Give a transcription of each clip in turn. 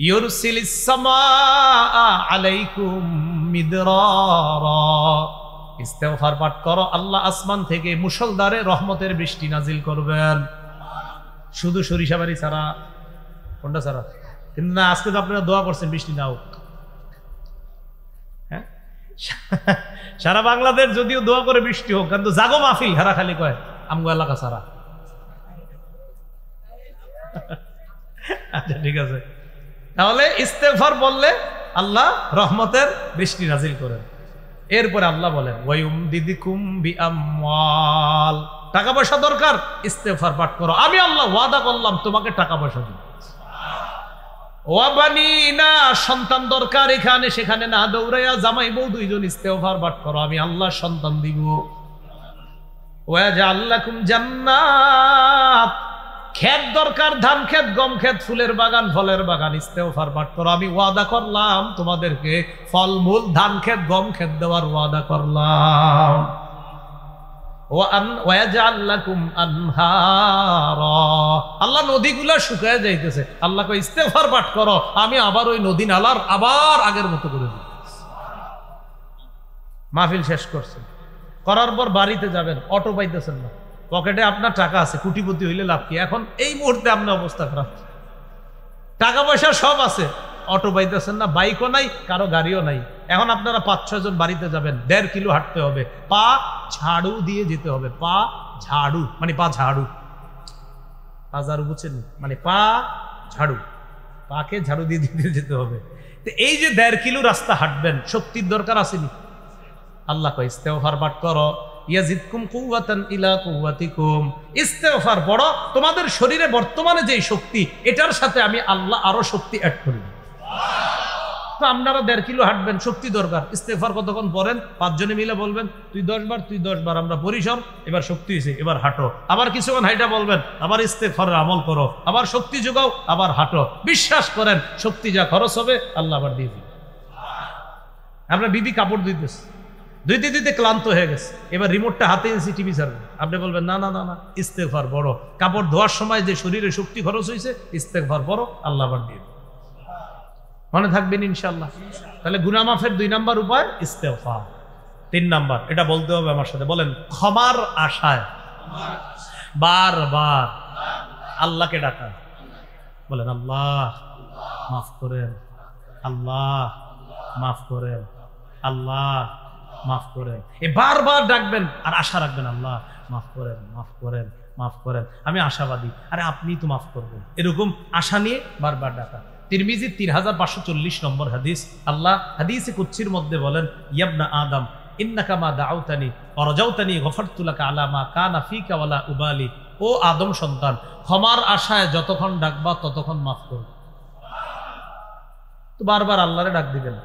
ইউরসিলিস সামাআ আলাইকুম মিদরারা। ইস্তেগফার পাঠ করো, আল্লাহ আসমান থেকে মুষলধারে রহমতের বৃষ্টি নাজিল করবেন। শুধু সরিষাবাড়ি ছাড়া, কোনটা ছাড়া? কিন্তু না, আজকে তো আপনারা দোয়া করছেন বৃষ্টি নাও। হ্যাঁ, সারা বাংলাদেশ যদিও দোয়া করে বৃষ্টি হোক, কিন্তু জাগো মাহফিল হারা খালি কয় আমগো এলাকা ছাড়া। আচ্ছা ঠিক আছে, তাহলে ইস্তেগফার বললে আল্লাহ রহমতের বৃষ্টি নাজিল করেন। এরপরে আল্লাহ বলেন ওয়ায়ুমদিদকুম বিআমওয়াল, টাকা পয়সা দরকার, ইস্তেগফার পাঠ করো, আমি আল্লাহ ওয়াদা করলাম তোমাকে টাকা পয়সা দিব। ওয়াবানিনা, সন্তান দরকার, এখানে সেখানে না দৌড়াইয়া জামাই বউ দুইজন ইস্তেগফার পাঠ করো, আমি আল্লাহ সন্তান দিব। ওয়াজাআল লাকুম জান্নাত, ক্ষেত দরকার, ধান ক্ষেত, গম ক্ষেত, ফুলের বাগান, ফলের বাগান, ইস্তেগফার পাঠ করো, আমি ওয়াদা করলাম তোমাদেরকে ফলমূল, ধান ক্ষেত, গম ক্ষেত দেওয়ার ওয়াদা করলাম। ওয়াজাআল লাকুম আনহারা, আল্লাহ নদীগুলা শুকায় যাইতেছে, আল্লাহ কয় ইস্তেগফার পাঠ করো, আমি আবার ওই নদী নালার আবার আগের মতো করে দিই। মাহফিল শেষ করছেন, করার পর বাড়িতে যাবেন, অটো পাইতেছেন না, পকেটে আপনার টাকা আছে, কোটিপতি হইলে লাভ কি? এখন এই মুহূর্তে আপনার অবস্থা খারাপ, টাকা পয়সা সব আছে, অটো পাইতেছেন না, বাইকও নাই, কারো গাড়িও নাই। এখন আপনারা 5-6 জন বাড়িতে যাবেন, 1.5 কিলো হাঁটতে হবে, পা ঝাড়ু দিয়ে যেতে হবে। পা ঝাড়ু মানে পা ঝাড়ু, পা ঝাড়ু বুঝছেন, মানে পা ঝাড়ু, পাকে ঝাড়ু দিয়ে দিতে যেতে হবে। তো এই যে 1.5 কিলো রাস্তা হাঁটবেন, শক্তির দরকার আসেনি? আল্লাহ কয় ইস্তেগফার পাঠ করো, ইয়াজিদকুম কুওয়াতান ইলা কুওয়াতিকুম, ইস্তেগফার পড়ো, তোমাদের শরীরে বর্তমানে যে শক্তি, এটার সাথে আমি আল্লাহ আরো শক্তি অ্যাড করে দিই। তো আপনারা 1.5 কিলো হাঁটবেন, শক্তি দরকার, ইস্তেগফার কতক্ষণ পড়েন? 5 জনে মিলে বলবেন তুই 10 বার, তুই 10 বার, আমরা পরিসর, এবার শক্তি হয়েছে, এবার হাঁটো। আবার কিছুক্ষণ হাইটা বলবেন, আবার ইস্তেগফারের আমল করো, আবার শক্তি যোগাও, আবার হাঁটো। বিশ্বাস করেন শক্তি যা খরচ হবে আল্লাহ আবার দিয়ে দিবে। আপনার বিবি কাপড় দিতেছে, ধুইতে ধুইতে ক্লান্ত হয়ে গেছে, এবার রিমোটটা হাতে এনেছি টিভি ছাড়বে, আপনি বলবেন না না না না, ইস্তেগফার পড়ো। কাপড় ধোয়ার সময় যে শরীরে শক্তি খরচ হয়েছে, ইস্তেগফার পড়ো, আল্লাহ আবার দিয়ে দেবে। মনে থাকবেন ইনশাআল্লাহ। তাহলে গুনাহ মাফের 2 নাম্বার উপায় ইস্তেগফার। 3 নাম্বার, এটা বলতে হবে আমার সাথে, বলেন, ক্ষমার আশায় বারবার আল্লাহকে ডাকা। বলেন আল্লাহ মাফ করেন, আল্লাহ মাফ করেন, আল্লাহ মাফ করেন। এ বারবার ডাকবেন আর আশা রাখবেন, আল্লাহ মাফ করেন, মাফ করেন, মাফ করেন, আমি আশাবাদী, আরে আপনি তো মাফ করবেন। এরকম আশা নিয়ে বারবার ডাকা। তিরমিজি 3540 নম্বর হাদিস, আল্লাহ হাদিসে কুদসির মধ্যে বলেন, ইয়াবনা আদম ইন্নাকা মা দাউতানি ওয়া রাজাউতানি গফারতু লাকা আলা মা কানা ফিকা ওয়ালা উবালি। ও আদম সন্তান, ক্ষমার আশায় যতক্ষণ ডাকবা ততক্ষণ মাফ করব। তো বারবার আল্লাহরে ডাক দিবেন,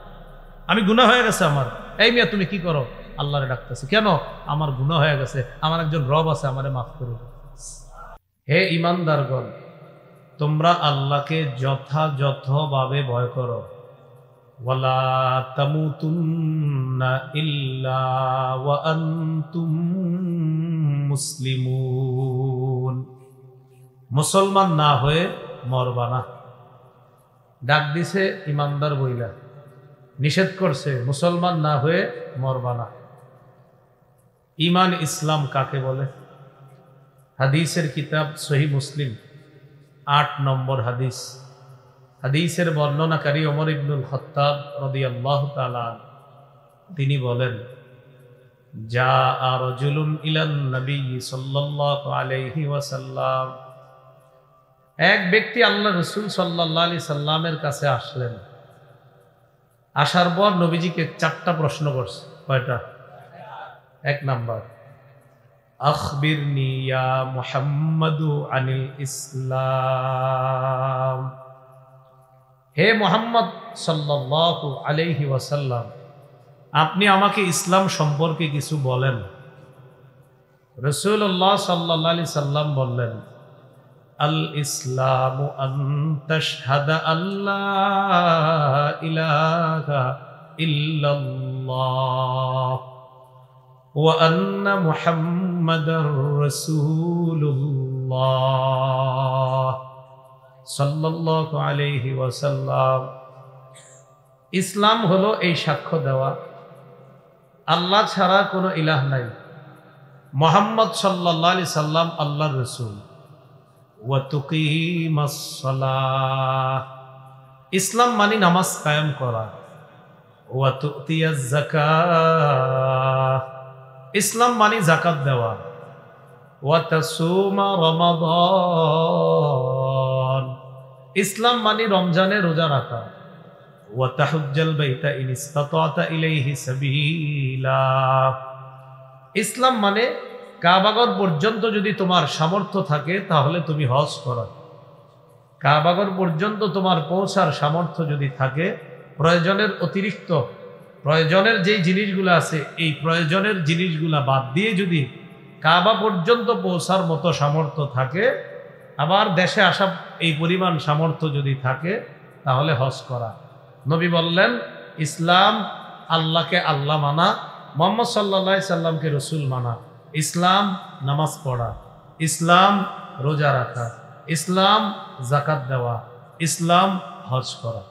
আমি গুনাহ হয়ে গেছে আমার। এই মিয়া তুমি কি করো? আল্লাহরে ডাকতেছি, কেন? আমার গুনাহ হয়ে গেছে, আমার একজন রব আছে, আমারে মাফ করবে। হে ঈমানদারগণ, তোমরা আল্লাহকে যথাযথভাবে ভয় করো। ওয়ালা তামুতুন্না ইল্লা ওয়া আনতুম মুসলিমুন, মুসলমান না হয়ে মরবা না। ডাক দিছে ঈমানদার বইলা, নিষেধ করছে মুসলমান না হয়ে মরবা না। ঈমান ইসলাম কাকে বলে? হাদিসের কিতাব সহিহ মুসলিম 8 নম্বর হাদিস। হাদিসের বর্ণনাকারী ওমর ইবনুল খাত্তাব রাদিয়াল্লাহু তাআলা তিনি বলেন, জাআ রাজুলুন ইলান নবী সাল্লাল্লাহু আলাইহি ওয়াসাল্লাম, এক ব্যক্তি আল্লাহ রাসূল সাল্লাল্লাহু আলাইহি সাল্লামের কাছে আসলেন। আসার পর নবীজিকে 4টা প্রশ্ন করছে। কয়টা? 1 নাম্বার, আখবিরনি ইয়া মুহাম্মাদু আনিল ইসলাম, হে মুহাম্মদ সাল্লাল্লাহু আলাইহি ওয়াসাল্লাম, আপনি আমাকে ইসলাম সম্পর্কে কিছু বলেন। রাসূলুল্লাহ সাল্লাল্লাহু আলাইহি সাল্লাম বললেন, আল ইসলামু আন তাশহাদা আল্লা ইলাহা ইল্লাল্লাহ ওয়া আন্না মুহাম্মাদার রাসূলুল্লাহ সাল্লাল্লাহু আলাইহি ওয়াসাল্লাম। ইসলাম হলো এই সাক্ষ্য দেওয়া আল্লাহ ছাড়া কোনো ইলাহ নাই, মুহাম্মদ সাল্লাল্লাহু আলাইহি সাল্লাম আল্লাহর রাসূল। ওয়া তুকিমাস সালাহ, ইসলাম মানে নামাজ কায়েম করা। ওয়া তুতিয়াজ যাকাত, ইসলাম মানে যাকাত দেওয়া। ওয়া তাসুমা রমাদান, ইসলাম মানে রমজানে রোজা রাখা। ওয়া তাহুজ্জাল বাইতা ইন ইসতাতা'তা ইলাইহি সাবিলা, ইসলাম মানে কাবাগর পর্যন্ত যদি তোমার সামর্থ্য থাকে তাহলে তুমি হজ করা। কাবাগর পর্যন্ত তোমার পৌঁছার সামর্থ্য যদি থাকে, প্রয়োজনের অতিরিক্ত প্রয়োজনের যেই জিনিসগুলো আছে এই প্রয়োজনের জিনিসগুলা বাদ দিয়ে যদি কাবা পর্যন্ত পৌঁছার মতো সামর্থ্য থাকে, আবার দেশে আসা এই পরিমাণ সামর্থ্য যদি থাকে, তাহলে হজ করা। নবী বললেন ইসলাম আল্লাহকে আল্লাহ মানা, মুহাম্মদ সাল্লাল্লাহু আলাইহি সাল্লামকে রসুল মানা। ইসলাম নামাজ পড়া, ইসলাম রোজা রাখা, ইসলাম যাকাত দেওয়া, ইসলাম হজ করা।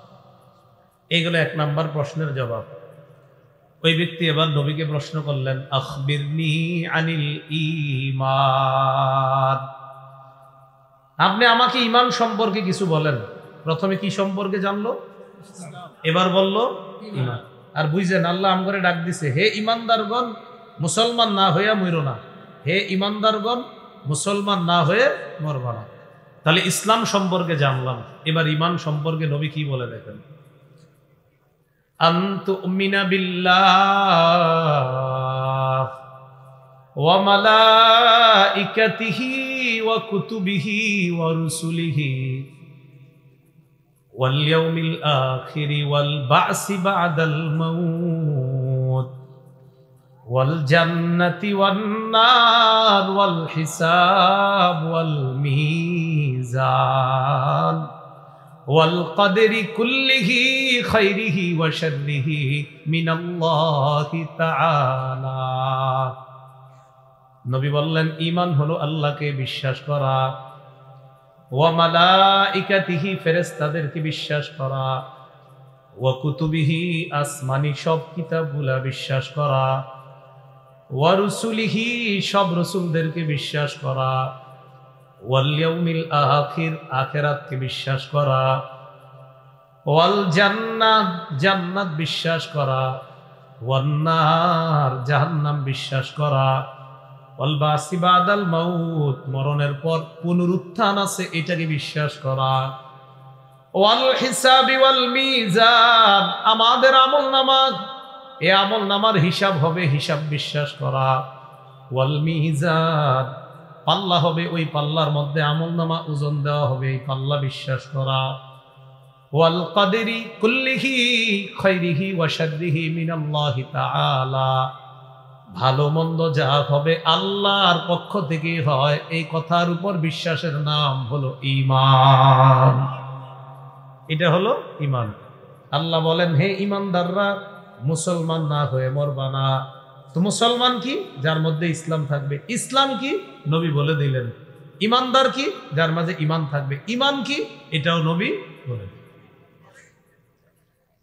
এইগুলো 1 নাম্বার প্রশ্নের জবাব। ওই ব্যক্তি এবার নবীকে প্রশ্ন করলেন, আখবিরনি আনিল ঈমান, আপনি আমাকে ঈমান সম্পর্কে কিছু বলেন। প্রথমে কি সম্পর্কে জানলো? এবার বলল ঈমান। আর বুঝছেন আল্লাহ আমগরে ডাক দিছে, হে ঈমানদারগণ মুসলমান না হইয়া মইরো না, হে ঈমানদারগণ মুসলমান না হয়ে মরবা না। তাহলে ইসলাম সম্পর্কে জানলাম, এবার ঈমান সম্পর্কে নবী কি বলে দেখেন। আনতুমিনা বিল্লাহ ওয়া মালাইকাতিহি ওয়া কুতুবিহি ওয়া রুসুলিহি ওয়াল ইয়াউমিল আখিরি ওয়াল বা'সি বা'দাল মাউত ওয়াল জান্নাতি ওয়ান নার ওয়াল হিসাব ওয়াল মিজান ওয়াল কদরি কুল্লিহি খাইরিহি ওয়া শাররিহি মিনাল্লাহি তাআলা। নবী বললেন ঈমান হলো আল্লাহকে বিশ্বাস করা, ওয়া মালাইকাতিহি ফেরেশতাদেরকে বিশ্বাস করা, ওয়া কুতুবিহি আসমানি সব কিতাবগুলা বিশ্বাস করা, ওয়া রুসুলিহি সব রাসূলদেরকে বিশ্বাস করা, ওয়াল ইয়াউমিল আখির আখিরাতকে বিশ্বাস করা, ওয়াল জান্নাহ জান্নাত বিশ্বাস করা, ওয়ান নার জাহান্নাম বিশ্বাস করা, ওয়াল বা'সি বা'দাল মাউত মরণের পর পুনরুত্থান আছে এটাকে বিশ্বাস করা, ওয়াল হিসাবি ওয়াল মিজান আমাদের আমলনামা এই আমলনামার হিসাব হবে হিসাব বিশ্বাস করা, ওয়াল মিজান পাল্লা হবে ওই পাল্লার মধ্যে আমলনামা ওজন দেওয়া হবে এই পাল্লা বিশ্বাস করা, ওয়াল কদরি কুল্লিহি খাইরিহি ওয়া শাররিহি মিনাল্লাহি তাআলা ভালো মন্দ যা হবে আল্লাহর পক্ষ থেকে হয় এই কথার উপর বিশ্বাসের নাম হলো ঈমান। এটা হলো ঈমান। আল্লাহ বলেন হে ঈমানদাররা মুসলমান না হয়ে মরবা না। তো মুসলমান কি? যার মধ্যে ইসলাম থাকবে। ইসলাম কি? নবী বলে দিলেন। ঈমানদার কি? যার মাঝে ঈমান থাকবে। ঈমান কি? এটাও নবী বলেন।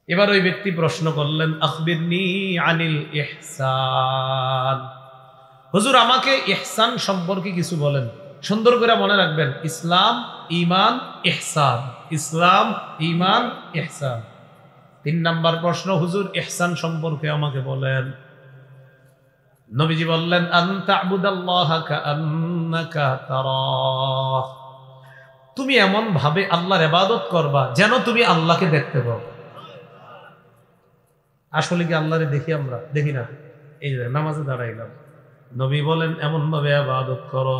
এবার ওই ব্যক্তি প্রশ্ন করলেন আখবিরনি আনিল ইহসান, হুজুর আমাকে ইহসান সম্পর্কে কিছু বলেন। সুন্দর করে মনে রাখবেন, ইসলাম ঈমান ইহসান, ইসলাম ঈমান ইহসান। 3 নাম্বার প্রশ্ন, হুজুর ইহসান সম্পর্কে আমাকে বলেন। নবীজি বললেন আনতা আবুদাল্লাহা কাআন্নাকা তারাহ, তুমি এমন ভাবে আল্লাহর ইবাদত করবা যেন তুমি আল্লাহকে দেখতে পাও। আসলে কি আল্লাহরে দেখি? আমরা দেখি না। এই যে নামাজে দাঁড়াইলাম, নবী বলেন এমন ভাবে ইবাদত করো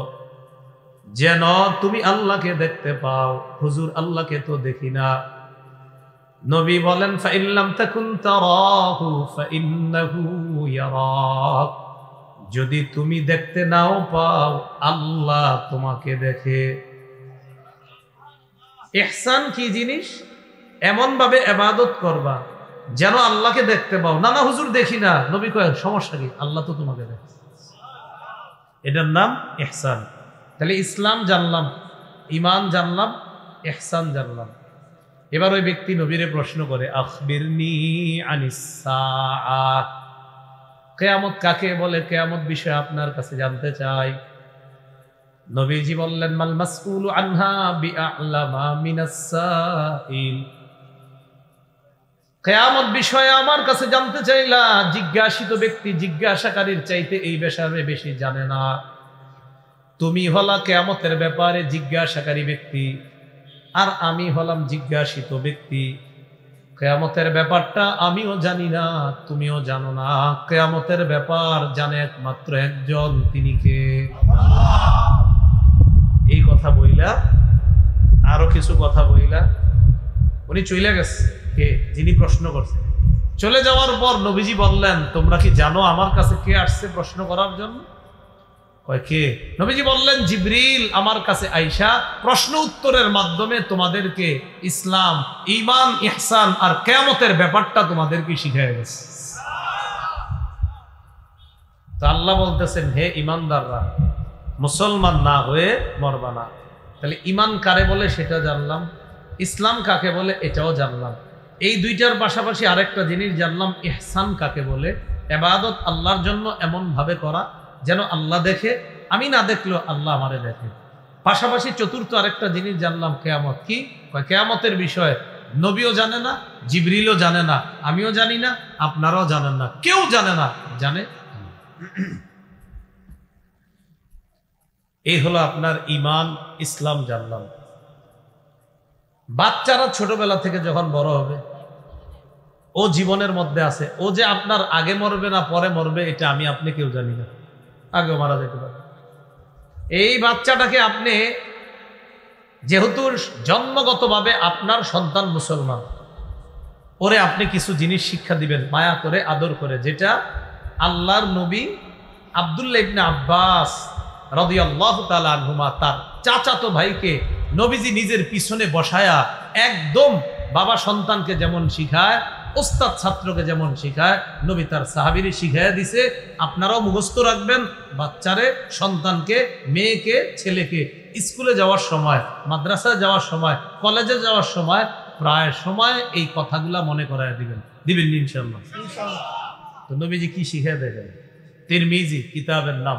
যেন তুমি আল্লাহকে দেখতে পাও। হুজুর আল্লাহকে তো দেখি না। নবী বলেন ফাইল্লাম তাকুন তারাহু ফাইন্নাহু ইয়ারাক, যদি তুমি দেখতে নাও পাও আল্লাহ তোমাকে দেখে। ইহসান কি জিনিস? এমন ভাবে ইবাদত করবা যেন আল্লাহকে দেখতে পাও। না না হুজুর দেখি না। নবী কয় সমস্যা কি? আল্লাহ তো তোমাকে দেখে। এটার নাম ইহসান। তাহলে ইসলাম জানলাম, ঈমান জানলাম, ইহসান জানলাম। এবার ওই ব্যক্তি নবীরে প্রশ্ন করে, আখবিরনি আনিস সাআহ, কিয়ামত কাকে বলে, কিয়ামত বিষয়ে আপনার কাছে জানতে চাই। নবীজি বললেন, মাল মাসউলু আনহা বিআ'লামা মিনাস সাইল, কিয়ামত বিষয়ে আমার কাছে জানতে চাইলা, জিজ্ঞাসিত ব্যক্তি জিজ্ঞাসাকারীর চাইতে এই বিষয়ে বেশি জানে না। তুমি হলা কিয়ামতের ব্যাপারে জিজ্ঞাসাকারী ব্যক্তি, আর আমি হলাম জিজ্ঞাসিত ব্যক্তি। কিয়ামতের ব্যাপারটা আমিও জানি না, তুমিও জানো না। কিয়ামতের ব্যাপার জানে একমাত্র একজন, তিনি কে? এই কথা বইলা আরো কিছু কথা বইলা উনি চলে গেছে। কে? যিনি প্রশ্ন করছে। চলে যাওয়ার পর নবীজি বললেন, তোমরা কি জানো আমার কাছে কে আসছে প্রশ্ন করার জন্য? কয় কে? নবীজি বললেন, জিবরিল আমার কাছে আইসা প্রশ্ন উত্তরের মাধ্যমে তোমাদেরকে ইসলাম, ঈমান, ইহসান আর কিয়ামতের ব্যাপারটা তোমাদেরকে শিখিয়ে গেছে। তো আল্লাহ বলতেছেন, হে ঈমানদাররা, মুসলমান না হয়ে মরবা না। তাহলে ঈমান কারে বলে সেটা জানলাম, ইসলাম কাকে বলে এটাও জানলাম। এই দুইটার পাশাপাশি আরেকটা জিনিস জানলাম, ইহসান কাকে বলে। ইবাদত আল্লাহর জন্য এমন ভাবে করা যেন আল্লাহ দেখে, আমি না দেখলেও আল্লাহ আমারে দেখে। পাশাপাশি চতুর্থ আরেকটা জিনিস জানলাম, কিয়ামত কি। কিয়ামতের বিষয়ে নবীও জানে না, জিবরিলও জানে না, আমিও জানি না, আপনারাও জানেন না, কেউ জানে না, জানে। এই হলো আপনার ঈমান, ইসলাম জানলাম। বাচ্চারা ছোটবেলা থেকে যখন বড় হবে, ও জীবনের মধ্যে আছে, ও যে আপনার আগে মরবে না পরে মরবে এটা আমি আপনি কেউ জানি না, আগেও মারা যেতে পারে। এই বাচ্চাটাকে আপনি যেহেতু জন্মগতভাবে আপনার সন্তান মুসলমান, ওরে আপনি কিছু জিনিস শিক্ষা দিবেন মায়া করে, আদর করে, যেটা আল্লাহর নবী আব্দুল্লাহ ইবনে আব্বাস রাদিয়াল্লাহু তাআলা আনহুমা তার চাচাতো ভাইকে নবীজি নিজের পিছনে বসায়া একদম বাবা সন্তানকে যেমন শিখায়, ওস্তাদ ছাত্রকে যেমন শিখায়, নবী তার সাহাবীরে শিখাইয়া দিছে। আপনারাও মুখস্থ রাখবেন, বাচ্চারে, সন্তানকে, মেয়েকে, ছেলেকে স্কুলে যাওয়ার সময়, মাদ্রাসায় যাওয়ার সময়, কলেজে যাওয়ার সময় প্রায় সময় এই কথাগুলা মনে করায় দিবেন ইনশাআল্লাহ। তো নবীজি কি শিখাই দেবেন? তিরমিজি কিতাবের নাম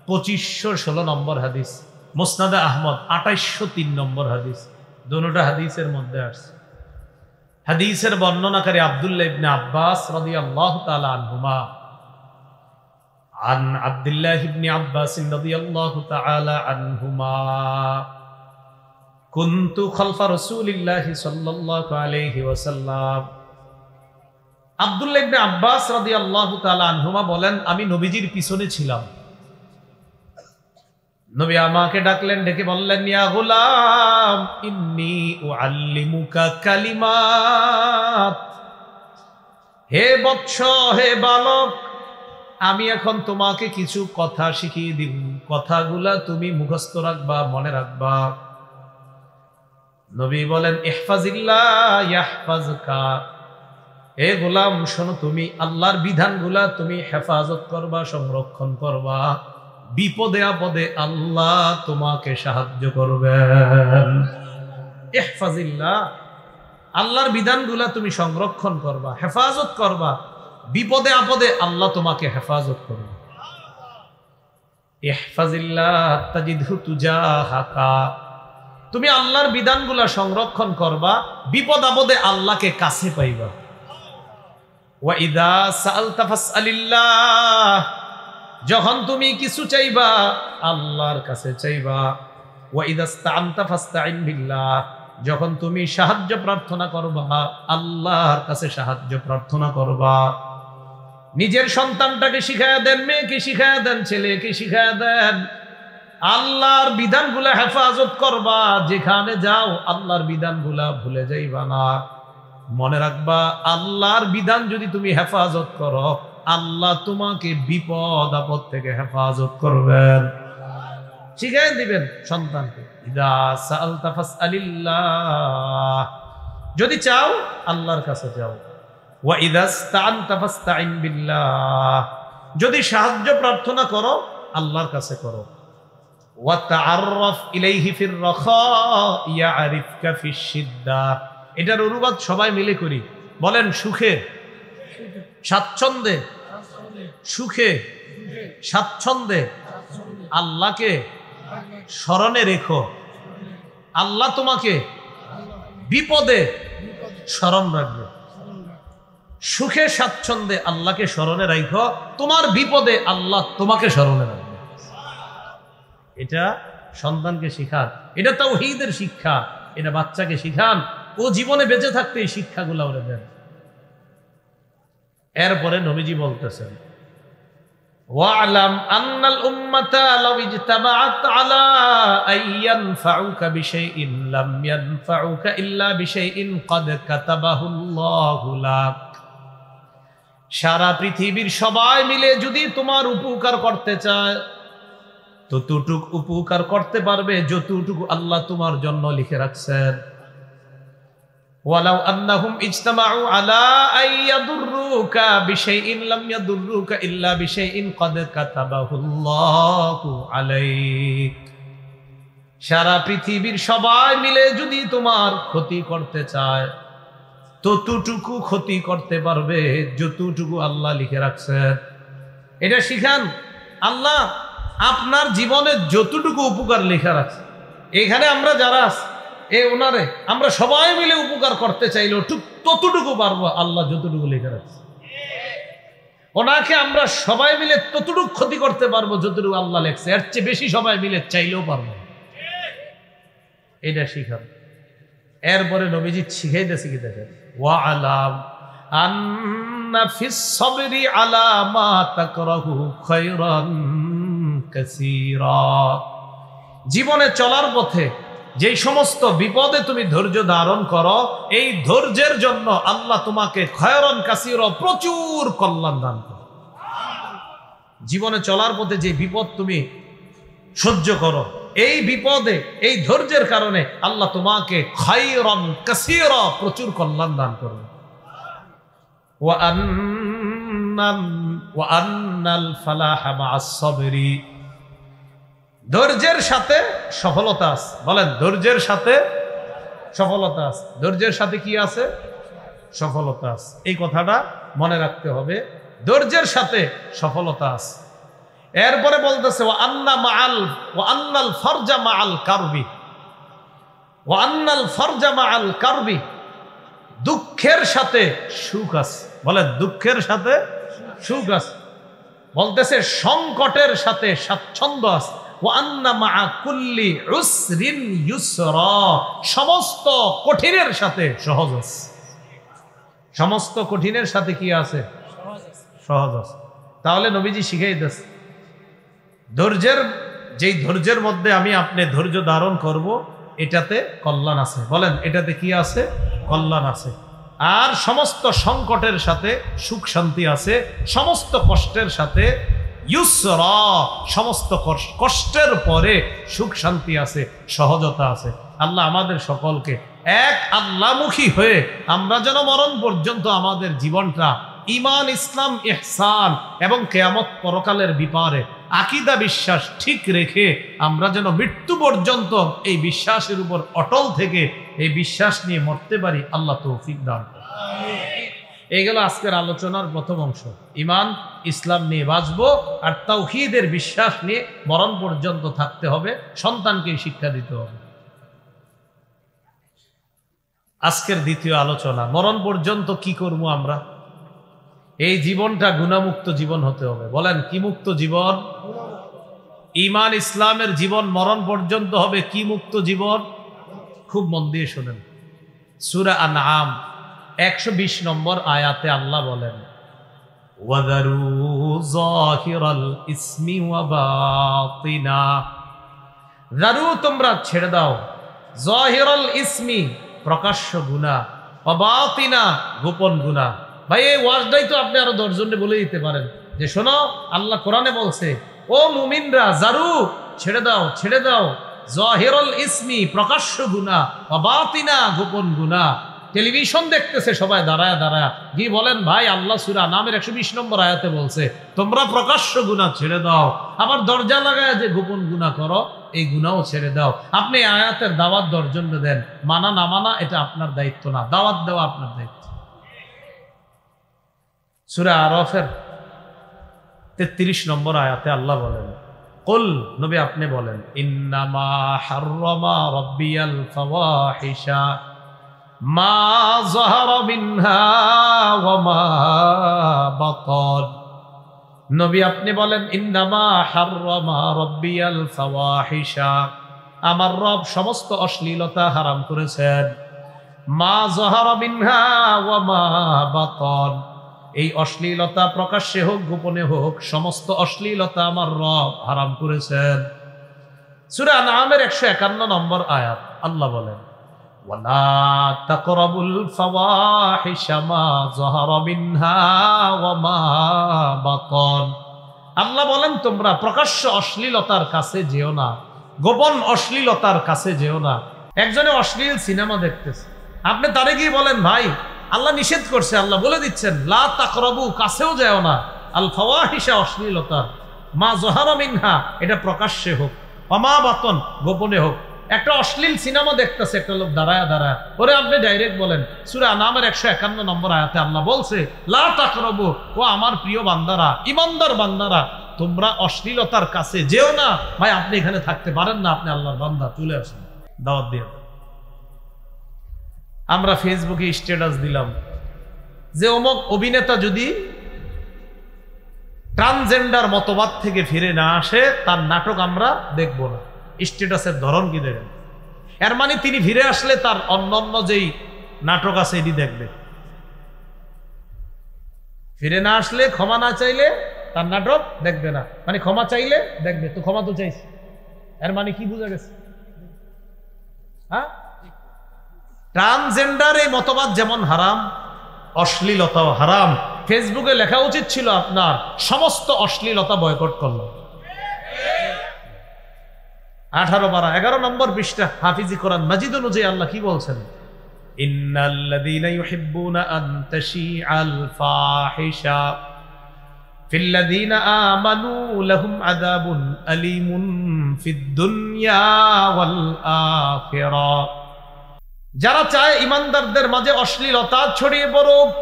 2516 নম্বর হাদিস, মুসনাদে আহমদ 2803 নম্বর হাদিস, দুটোটা হাদিসের মধ্যে আসছে। হাদিসের বর্ণনাকারী আব্দুল্লাহ ইবনে আব্বাস রাদিয়াল্লাহু তাআলা আনহুমা, আন আব্দুল্লাহ ইবনে আব্বাস রাদিয়াল্লাহু তাআলা আনহুমা, কুনতু খালফা রাসূলিল্লাহি সাল্লাল্লাহু আলাইহি ওয়াসাল্লাম। আব্দুল্লাহ ইবনে আব্বাস রাদিয়াল্লাহু তাআলা আনহুমা বলেন, আমি নবীজির পিছনে ছিলাম। নবী আমাকে ডাকলেন, ডেকে বললেন, ইয়া গোলাম ইন্নী উআল্লিমুকা কালিমাত, হে বৎস, হে বালক, আমি এখন তোমাকে কিছু কথা শিখিয়ে দিব, কথাগুলা তুমি মুখস্থ রাখবা, মনে রাখবা। নবী বলেন, ইহফাজিল্লাহ ইয়াহফাজুকা, হে গোলাম শোনো, তুমি আল্লাহর বিধানগুলা তুমি হেফাজত করবা, সংরক্ষণ করবা, বিপদে আপদে আল্লাহ তোমাকে সাহায্য করবেন। ইহফাজিল্লাহ, আল্লাহর বিধানগুলা তুমি সংরক্ষণ করবা, হেফাজত করবা, বিপদে আপদে আল্লাহ তোমাকে হেফাজত করবে। ইহফাজিল্লাহ তাজিদহু তুজাহাকা, তুমি আল্লাহর বিধানগুলা সংরক্ষণ করবা, বিপদ আপদে আল্লাহকে কাছে পাইবা। ওয়া ইযা সাআলতা ফাসআলিল্লাহ, যখন তুমি কিছু চাইবা আল্লাহর কাছে চাইবা। ওয়া ইযা ইসতাআনতা ফাসতাইন বিল্লাহ, যখন তুমি সাহায্য প্রার্থনা করবা আল্লাহর কাছে সাহায্য প্রার্থনা করবা। নিজের সন্তানটাকে শিখায়া দেন, মেয়েকে শিখায়া দেন, ছেলেকে শিখায়া দেন, আল্লাহর বিধানগুলা হেফাজত করবা। যেখানে যাও আল্লাহর বিধানগুলা ভুলে যাইবা না। মনে রাখবা, আল্লাহর বিধান যদি তুমি হেফাজত করো, আল্লাহ তোমাকে বিপদ আপদ থেকে হেফাজত করবেন, শিখাই দিবেন সন্তানকে। ইযা সাআলতা ফাসআলিল্লাহ, যদি চাও আল্লাহর কাছে যাও। ওয়া ইযা ইসতাআনতা ফাসতাইন বিল্লাহ, যদি সাহায্য প্রার্থনা করো আল্লাহর কাছে করো। ওয়াতাআররাফ ইলাইহি ফির রাখা ইয়ারিফকা ফিশ শিদ্দা। এটার অনুবাদ সবাই মিলে করি, বলেন সুখে স্বাচ্ছন্দ্যে, সুখে স্বাচ্ছন্দ্যে আল্লাহকে স্মরণে রেখো, আল্লাহ তোমাকে বিপদে স্মরণ রাখবে। সুখে স্বাচ্ছন্দ্যে আল্লাহকে স্মরণে রাখো, তোমার বিপদে আল্লাহ তোমাকে স্মরণে রাখবে। এটা সন্তানকে শিখান, এটা তাওহীদের শিক্ষা, এটা বাচ্চাকে শিখান, ও জীবনে বেঁচে থাকতে এই শিক্ষাগুলো ওরে দেন। এরপরে নবীজি বলতেছেন, ওয়া'লাম আন্নাল উম্মাতা লাউ ইজতামাআত আলা আইয়ানফাউকা বিশাইইন লাম ইয়ানফাউকা ইল্লা বিশাইইন ক্বাদ কাতাবাহুল্লাহু লাক। সারা পৃথিবীর সবাই মিলে যদি তোমার উপকার করতে চায়, ততটুক উপকার করতে পারবে যতটুকু আল্লাহ তোমার জন্য লিখে রাখছেন। ওয়ালাউ আন্নাহুম ইজতামাউ আলা আইয়াদুররুকা বিশাইইন লাম ইয়াদুররুকা ইল্লা বিশাইইন ক্বাদ কাতাবাহুল্লাহু আলাইক। সারা পৃথিবীর সবাই মিলে যদি তোমার ক্ষতি করতে চায়, ততটুকু ক্ষতি করতে পারবে যতটুকু আল্লাহ লিখে রাখছেন। এটা শিখান, আল্লাহ আপনার জীবনে যতটুকু উপকার লেখা রাখছে, এখানে আমরা যারা আছি ওনারে আমরা সবাই মিলে উপকার করতে চাইলেও ততটুকু পারবো আল্লাহ যতটুকু লেখা রাখছে। ওনাকে আমরা সবাই মিলে ততটুকু ক্ষতি করতে পারবো যতটুকু আল্লাহ লেখছে, এর চেয়ে বেশি সবাই মিলে চাইলেও পারবো। এটা শিখান। এরপরে নবীজি শিখাইতেছে কি দেখেন, ওয়া'লাম আন্না ফিস সাবরি আলা মা তাকরাহু খায়রান কাসীরা। জীবনে চলার পথে যেই সমস্ত বিপদে তুমি ধৈর্য ধারণ করো, এই ধৈর্যের জন্য আল্লাহ তোমাকে খায়রান কাসীরা, প্রচুর কল্যাণ দান করে। জীবনে চলার পথে যে বিপদ তুমি সহ্য করো, এই বিপদে এই ধৈর্যের কারণে আল্লাহ তোমাকে খায়রান কাসীরা, প্রচুর কল্যাণ দান করবে। ওয়া আন্নাল ফালাহা মা'আস সাবরি। ধৈর্যের সাথে সফলতা আছে, বলেন ধৈর্যের সাথে সফলতা আছে। ধৈর্যের সাথে কি আছে? সফলতা আছে। এই কথাটা মনে রাখতে হবে, ধৈর্যের সাথে সফলতা আছে। এরপরে বলতেছে ওয়া আন্নাল ফারজা মা'আল কারবি, ওয়া আন্নাল ফারজা মা'আল কারবি। দুঃখের সাথে সুখ আছে, বলেন দুঃখের সাথে সুখ আছে। বলতেছে সংকটের সাথে স্বাচ্ছন্দ্য আছে। ওয়া আন্না মা'আ কুল্লি উসরিন ইউসরা। সমস্ত কঠিনের সাথে সহজ আছে। সমস্ত কঠিনের সাথে কি আছে? সহজ আছে। তাহলে নবীজি শিখাই দিয়েছে, যেই ধৈর্যের মধ্যে আমি আপনি ধৈর্য ধারণ করব, এটাতে কল্যাণ আছে। বলেন এটাতে কি আছে? কল্যাণ আছে। আর সমস্ত সংকটের সাথে সুখ শান্তি আছে, সমস্ত কষ্টের সাথে ইউসরা, সমস্ত কষ্টের পরে সুখ শান্তি আছে, সহজতা আছে। আল্লাহ আমাদের সকলকে এক আল্লাহমুখী হয়ে আমরা যেন মরণ পর্যন্ত আমাদের জীবনটা ঈমান, ইসলাম, ইহসান এবং কিয়ামত পরকালের ব্যাপারে আকীদা বিশ্বাস ঠিক রেখে আমরা যেন মৃত্যু পর্যন্ত এই বিশ্বাসের উপর অটল থেকে এই বিশ্বাস নিয়ে মরতে পারি, আল্লাহ তৌফিক দান করুন। এই গেল আজকের আলোচনার প্রথম অংশ। ঈমান, ইসলাম নিয়ে বাঁচবো আর তাওহীদের বিশ্বাস নিয়ে মরণ পর্যন্ত থাকতে হবে, সন্তানকে শিক্ষা দিতে হবে। আজকের দ্বিতীয় আলোচনা, মরণ পর্যন্ত কি করব আমরা? এই জীবনটা গুনাহমুক্ত জীবন হতে হবে। বলেন কি মুক্ত জীবন? ঈমান ইসলামের জীবন মরণ পর্যন্ত হবে কি মুক্ত জীবন? খুব মন দিয়ে শোনেন। সূরা আনআম 120 নম্বর আয়াতে আল্লাহ বলেন, ওয়াযারু যাহিরাল ইসমি ওয়া বাতিনা। যারু, তোমরা ছেড়ে দাও, যাহিরাল ইসমি, প্রকাশ্য গুনাহ, ওয়া বাতিনা, গোপন গুনাহ। ভাই এই ওয়াজটাই তো আপনি আরো 10 জনকে বলে দিতে পারেন যে শোনো, আল্লাহ কোরআনে বলছে, ও মুমিনরা যারু, ছেড়ে দাও, ছেড়ে দাও, যাহিরাল ইসমি, প্রকাশ্য গুনাহ, ওয়া বাতিনা, গোপন গুনাহ। টেলিভিশন দেখতেছে সবাই দাঁড়ায় দাঁড়ায়, গিয়ে বলেন ভাই আল্লাহ সূরা আনামের 120 নম্বর আয়াতে বলছে তোমরা প্রকাশ্য গুনাহ ছেড়ে দাও, আবার দরজা লাগায় যে গোপন গুনাহ করো এই গুনাহও ছেড়ে দাও। আপনি আয়াতের দাওয়াত দর্জন দেন, মানা না মানা এটা আপনার দায়িত্ব না, দাওয়াত দেওয়া আপনার দায়িত্ব। সূরা আরাফের 33 নম্বর আয়াতে আল্লাহ বলেন, কুল নবী আপনি বলেন, ইন্নামা হাররামা রাব্বিয়াল ফাওয়াহিশা মা যাহারা মিনহা ওয়া মা বাতান। নবী আপনি বলেন, ইন্নামা হাররামা রাব্বিয়াল ফাওয়াহিশা, আমার রব সমস্ত অশ্লীলতা হারাম করেছেন। মা যাহারা মিনহা ওয়া মা বাতান, এই অশ্লীলতা প্রকাশ্যে হোক গোপনে হোক সমস্ত অশ্লীলতা আমার রব হারাম করেছেন। সূরা আনআমের 151 নম্বর আয়াত আল্লাহ বলেন, ওয়ালা তাকরাবুল ফাওয়াহিশা মা যাহারা মিনহা ওয়া মা বাতান। আল্লাহ বলেন তোমরা প্রকাশ্য অশ্লীলতার কাছে যেও না, গোপন অশ্লীলতার কাছে যেও না। একজনে অশ্লীল সিনেমা দেখতেছে, আপনি তারে গিয়ে বলেন ভাই আল্লাহ নিষেধ করছে, আল্লাহ বলে দিচ্ছেন লা তাকরাবু, কাছেও যাও না, আল ফাওয়াহিশা অশ্লীলতা, মা যাহারা মিনহা এটা প্রকাশ্যে হোক, অমা বাতন গোপনে হোক। একটা অশ্লীল সিনেমা দেখতেছে একটা লোক দাঁড়ায় দাঁড়ায়, ওরে আপনি ডাইরেক্ট বলেন সূরা আনআমের 151 নম্বর আয়াতে আল্লাহ বলছে লা তাকরাবু, ও আমার প্রিয় বান্দারা, ইমানদার বান্দারা তোমরা অশ্লীলতার কাছে যেও না। ভাই আপনি এখানে থাকতে পারেন না, আপনি আল্লাহর বান্দা, চলে আসেন দাওয়াত দিয়ে। আমরা ফেসবুকে স্ট্যাটাস দিলাম যে অমুক অভিনেতা যদি ট্রান্সজেন্ডার মতবাদ থেকে ফিরে না আসে তার নাটক আমরা দেখব না। স্ট্যাটাসের ধরন কি দেখেন, এর মানে তিনি ফিরে আসলে তার অন্যান্য যেই নাটক আছে এটি দেখবে, ফিরে না আসলে ক্ষমা না চাইলে তার নাটক দেখবে না, মানে ক্ষমা চাইলে দেখবে। তো ক্ষমা তো চাইছে, এর মানে কি বোঝা গেছে? হ্যাঁ, ট্রান্সজেন্ডার এই মতবাদ যেমন হারাম, অশ্লীলতাও হারাম। ফেসবুকে লেখা উচিত ছিল আপনার সমস্ত অশ্লীলতা বয়কট করলো। 18 পারা 11 নম্বর পৃষ্ঠা হাফিজি কোরআন মাজিদ অনুযায়ী আল্লাহ কি বলছেন, ইন্নাল্লাযীনা ইউহিব্বুনা আন তাশীআল ফাহিশা ফিল্লাযীনা আমানু লাহুম আযাবুন আলীমুন ফিদ দুনিয়া ওয়াল আখিরাহ। যারা চায় ইমানদারদের মাঝে অশ্লীলতা ছড়িয়ে পড়ুক,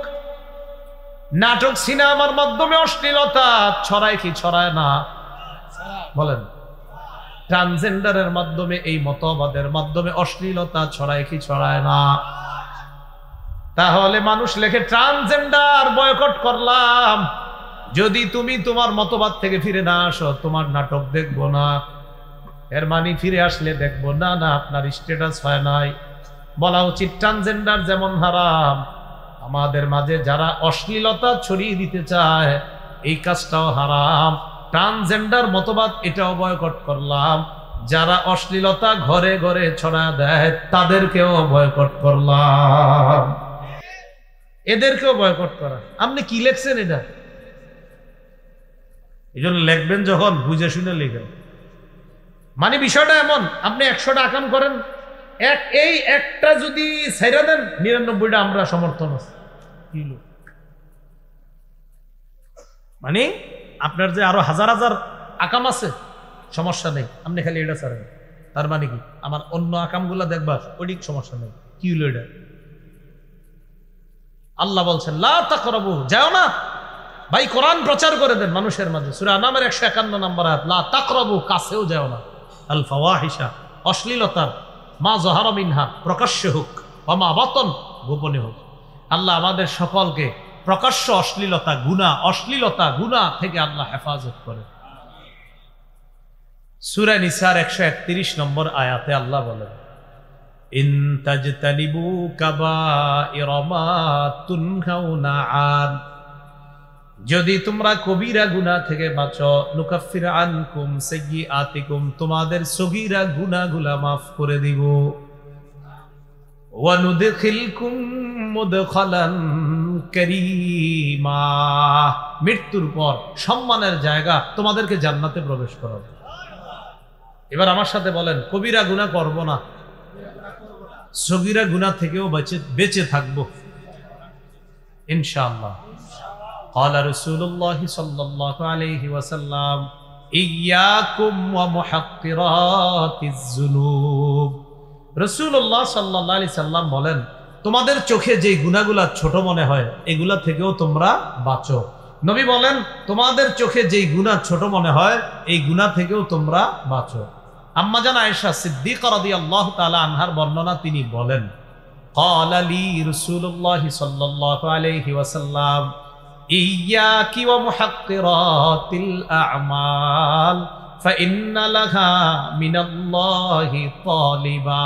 নাটক সিনেমার মাধ্যমে অশ্লীলতা ছড়ায় কি ছড়ায় না বলেন? ট্রান্সজেন্ডারের মাধ্যমে এই মতবাদের মাধ্যমে অশ্লীলতা ছড়ায় কি ছড়ায় না? তাহলে মানুষ লেখে ট্রান্সজেন্ডার বয়কট করলাম, যদি তুমি তোমার মতবাদ থেকে ফিরে না আসো তোমার নাটক দেখবো না। এর মানে ফিরে আসলে দেখবো না? না, আপনার স্ট্যাটাস হয় নাই। বলা উচিত ট্রান্সজেন্ডার যেমন হারাম, আমাদের মাঝে যারা অশ্লীলতা ছড়িয়ে দিতে চায় এই কাজটাও হারাম। ট্রান্সজেন্ডার মতবাদ এটাও বয়কট করলাম, যারা অশ্লীলতা ঘরে ঘরে ছড়া দেয় তাদেরকেও বয়কট করলাম, এদেরকেও বয়কট করা। আপনি কি লেখছেন এটা? এই জন্য লিখবেন যখন বুঝে শুনে লিখেন। মানে বিষয়টা এমন, আপনি 100টা আকাম করেন, এই একটা যদি ছাইরা দেন 99টা আমরা সমর্থন আছে। মানে আপনার যে আরো হাজার হাজার আকাম আছে সমস্যা নেই, আপনি খালি এটা ছাড়েন। তার মানে কি আমার অন্য আকামগুলা দেখবা ওইটি সমস্যা নেই। কি হলো এটা? আল্লাহ বলছেন লা তাকরাবু, যাও না ভাই, কোরআন প্রচার করে দেন মানুষের মাঝে। সূরা আনআমের 151 নম্বর আয়াত, লা তাকরাবু, কাছেও যাও না, আল ফাওয়াহিশা অশ্লীলতার, মা যাহারা মিনহা প্রকাশ্যে হোক, ওয়া মা বাতন গোপনে হোক। আল্লাহ আমাদের সকলকে প্রকাশ্য অশ্লীলতা গুনাহ থেকে আল্লাহ হেফাজত করে। সূরা নিসার 131 নম্বর আয়াতে আল্লাহ বলেন, ইন তাজতানিবু কাবাইরা মা তুনহাউনা আন, যদি তোমরা কবিরা গুনাহ থেকে বাঁচো, নুকাফির আনকুম সাইয়্যাতিকুম, তোমাদের সগীরা গুনাহগুলা মাফ করে দিব, ওয়া নুদখিলকুম মুদখালান কারীমা, মৃত্যুর পর সম্মানের জায়গা তোমাদেরকে জান্নাতে প্রবেশ করাবো। এবার আমার সাথে বলেন, কবিরা গুনাহ করব না? সগীরা গুনাহ থেকেও বেঁচে থাকবো ইনশাআল্লাহ। قال رسول الله صلى الله عليه وسلم إياكم ومحقرات الذنوب। রাসূলুল্লাহ সাল্লাল্লাহু আলাইহি সাল্লাম বলেন, তোমাদের চোখে যে গুনাহগুলো ছোট মনে হয় এগুলা থেকেও তোমরা বাঁচো। নবী বলেন, তোমাদের চোখে যেই গুনাহ ছোট মনে হয় এই গুনাহ থেকেও তোমরা বাঁচো। আম্মা জান আয়েশা সিদ্দিকা রাদিয়াল্লাহু তাআলা আনহার বর্ণনা, তিনি বলেন, ক্বালা লি রাসূলুল্লাহ সাল্লাল্লাহু আলাইহি ওয়াসাল্লাম ইয়াকি ওয়া মুহাক্কিরাতিল আ'মাল ফাইন্না লাহা মিনাল্লাহি তালিবা।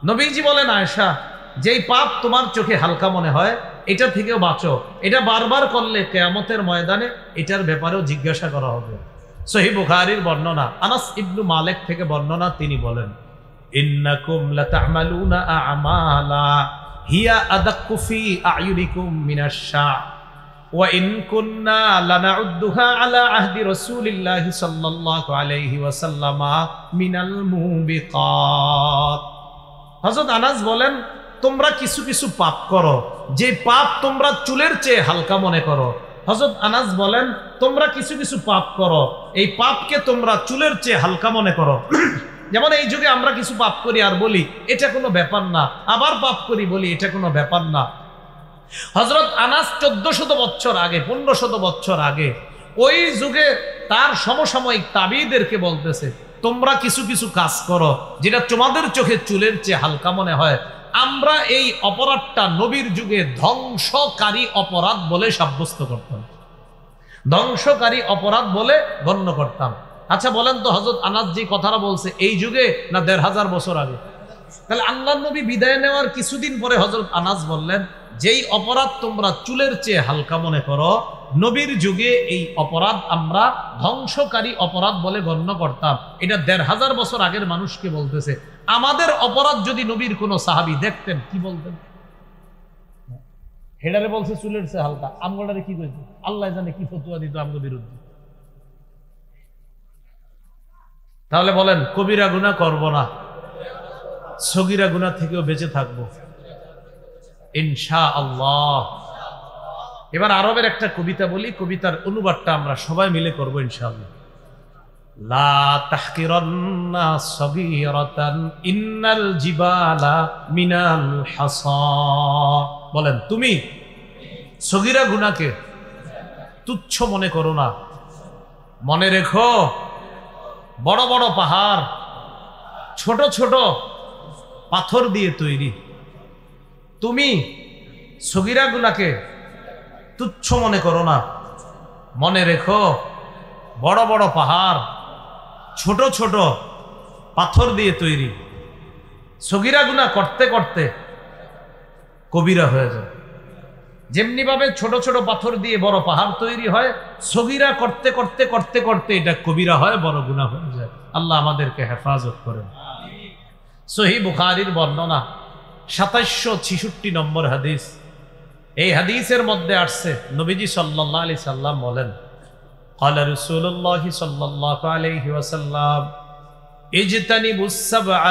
নবীজি বলেন, আয়েশা, যেই পাপ তোমার চোখে হালকা মনে হয় এটা থেকেও বাঁচো। এটা বারবার করলে কিয়ামতের ময়দানে এটার ব্যাপারেও জিজ্ঞাসা করা হবে। সহিহ বুখারীর বর্ণনা, আনাস ইবনে মালিক থেকে বর্ণনা, তিনি বলেন, ইন্নাকুম লাতা'মালুনা আ'মালা হিয়া আদাক্কু ফি আ'য়ুনিকুম মিনাশ শা'a ওয়া ইন কুন্না লানা'উদ্দুহা আলা আহদি রাসূলিল্লাহি সাল্লাল্লাহু আলাইহি ওয়াসাল্লাম মিনাল মুবিকাত। হযরত আনাস বলেন, তোমরা কিছু কিছু পাপ করো যে পাপ তোমরা চুলের চেয়ে হালকা মনে করো। হযরত আনাস বলেন, তোমরা কিছু কিছু পাপ করো এই পাপকে তোমরা চুলের চেয়ে হালকা মনে করো। যেমন এই যুগে আমরা কিছু পাপ করি আর বলি এটা কোনো ব্যাপার না, আবার পাপ করি বলি এটা কোনো ব্যাপার না। হযরত আনাস 1400 বছর আগে, 1500 বছর আগে ওই যুগে তার সমসাময়িক তাবিঈদেরকে বলতেছে, তোমরা কিছু কিছু কাজ করো যেটা তোমাদের চোখে চুলের চেয়ে হালকা মনে হয়। আমরা এই অপরাধটা নবীর যুগে ধ্বংসকারী অপরাধ বলে সাব্যস্ত করতাম, ধ্বংসকারী অপরাধ বলে গণ্য করতাম। আচ্ছা বলেন তো, হযরত আনাস যে কথাটা বলছে এই যুগে না 1500 বছর আগে? তাহলে আল্লাহর নবী বিদায় নেওয়ার কিছুদিন পরে হযরত আনাস বললেন, যেই অপরাধ তোমরা চুলের চেয়ে হালকা মনে করো নবীর যুগে এই অপরাধ আমরা ধ্বংসকারী অপরাধ বলে গণ্য করতাম। এটা 1500 বছর আগের মানুষকে বলতেছে। আমাদের অপরাধ যদি নবীর কোন সাহাবী দেখতেন কি বলতেন? হেডারে বলছে চুলের চেয়ে হালকা, আমগোড়ারে কি কইছে আল্লাহ জানে কি ফতোয়া দিত আমগো বিরুদ্ধে। তাহলে বলেন, কবিরা গুনাহ করব না, সগীরা গুনাহ থেকেও বেঁচে থাকবো ইনশাআল্লাহ। এবার আরবের একটা কবিতা বলি, কবিতার অনুবাদটা আমরা সবাই মিলে করব ইনশাআল্লাহ। লা তাহকিরান্না সগীরাতান ইন্নাল জিবালা মিনাল হাসা। বলেন, তুমি সগীরা গুনাহকে তুচ্ছ মনে করো না, মনে রেখো বড় বড় পাহাড় ছোট ছোট পাথর দিয়ে তৈরি। তুমি সগীরা গুনাহকে তুচ্ছ মনে করো না, মনে রেখো বড় বড় পাহাড় ছোট ছোট পাথর দিয়ে তৈরি। সগীরা গুনাহ করতে করতে কবিরা হয়ে যায়। যেমনি ভাবে ছোট ছোট পাথর দিয়ে বড় পাহাড় তৈরি হয়, সগীরা করতে করতে করতে করতে এটা কবিরা হয়, বড় গুনাহ হয়ে যায়। আল্লাহ আমাদেরকে হেফাজত করেন। সহিহ বুখারীর বর্ণনা 2766 নম্বর হাদিস। এই হাদিসের মধ্যে আসছে, নবীজি সাল্লাল্লাহু আলাইহি সাল্লাম বলেন, قال رسول الله صلى الله عليه وسلم اجتنبوا السبع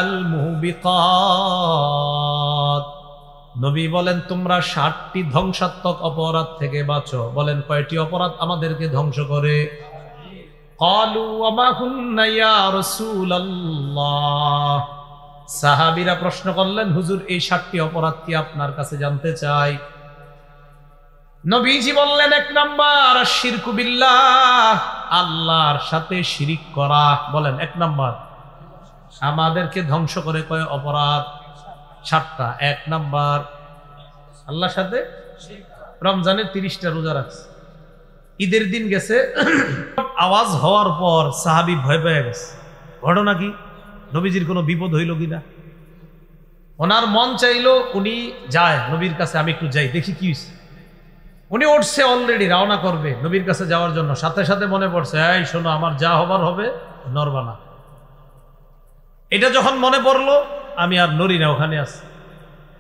الموبقات। নবী বলেন, তোমরা 7টি ধ্বংসাত্মক অপরাধ থেকে বাঁচো। বলেন, কয়টি অপরাধ আমাদেরকে ধ্বংস করে? قالوا وما هن يا رسول الله। সাহাবীরা প্রশ্ন করলেন, হুজুর এই 7টি অপরাধ কি আপনার কাছে জানতে চাই। নবীজি বললেন, 1 নাম্বার শিরকু বিল্লাহ, আল্লাহর সাথে শিরিক করা। বলেন 1 নাম্বার আমাদেরকে ধ্বংস করে কয় অপরাধ? 7টা। 1 নাম্বার আল্লাহর সাথে রমজানের 30টা রোজা রাখছে, ঈদের দিন গেছে, আওয়াজ হওয়ার পর সাহাবী ভয় পেয়ে গেছে। ঘটনা কি? নবীজির কোনো বিপদ হইল কিনা। ওনার মন চাইলো উনি যায় নবীর কাছে, আমি একটু যাই দেখি কি হয়েছে। উনি উঠছে, অলরেডি রওনা করবে নবীর কাছে যাওয়ার জন্য। সাথে সাথে মনে পড়ছে, এই শোনো, আমার যা হবার হবে নড়বা না। এটা যখন মনে পড়লো, আমি আর নড়ি না, ওখানে আছি।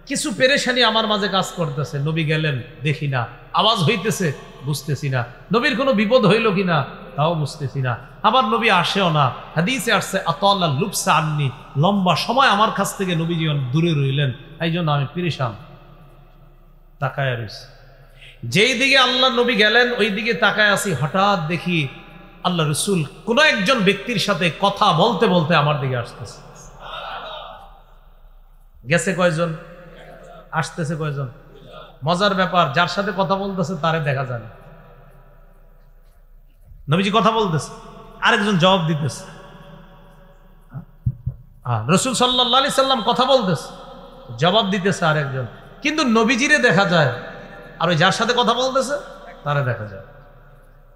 কিছু পেরেশানি আমার মাঝে কাজ করতেছে। নবী গেলেন, দেখি না, আওয়াজ হইতেছে, বুঝতেছি না নবীর কোনো বিপদ হইল কিনা। তাও বুঝতেছি না। আবার নবী আসেও না, হাদিসে আসছে আতাল্লা লুবসা আননি, লম্বা সময় আমার কাছ থেকে নবীজি দূরে রইলেন, এই জন্য আমি পেরেশান তাকায় রয়েছি। যেই দিকে আল্লাহ নবী গেলেন ওই দিকে তাকায় আছি, হঠাৎ দেখি আল্লাহ রসুল কোন একজন ব্যক্তির সাথে কথা বলতে বলতে আমার দিকে আসতেছে। গেছে কয়জন, আসতেছে কয়জন? মজার ব্যাপার, যার সাথে কথা বলতেছে তারে দেখা যায় না। নবীজি কথা বলতেছে, আরেকজন জবাব দিতেছে। রসুল সাল্লাল্লাহু আলাইহি সাল্লাম কথা বলতেছে, জবাব দিতেছে আরেকজন, কিন্তু নবীজিরে দেখা যায় আর ওই যার সাথে কথা বলতেছে তারে দেখা যায়।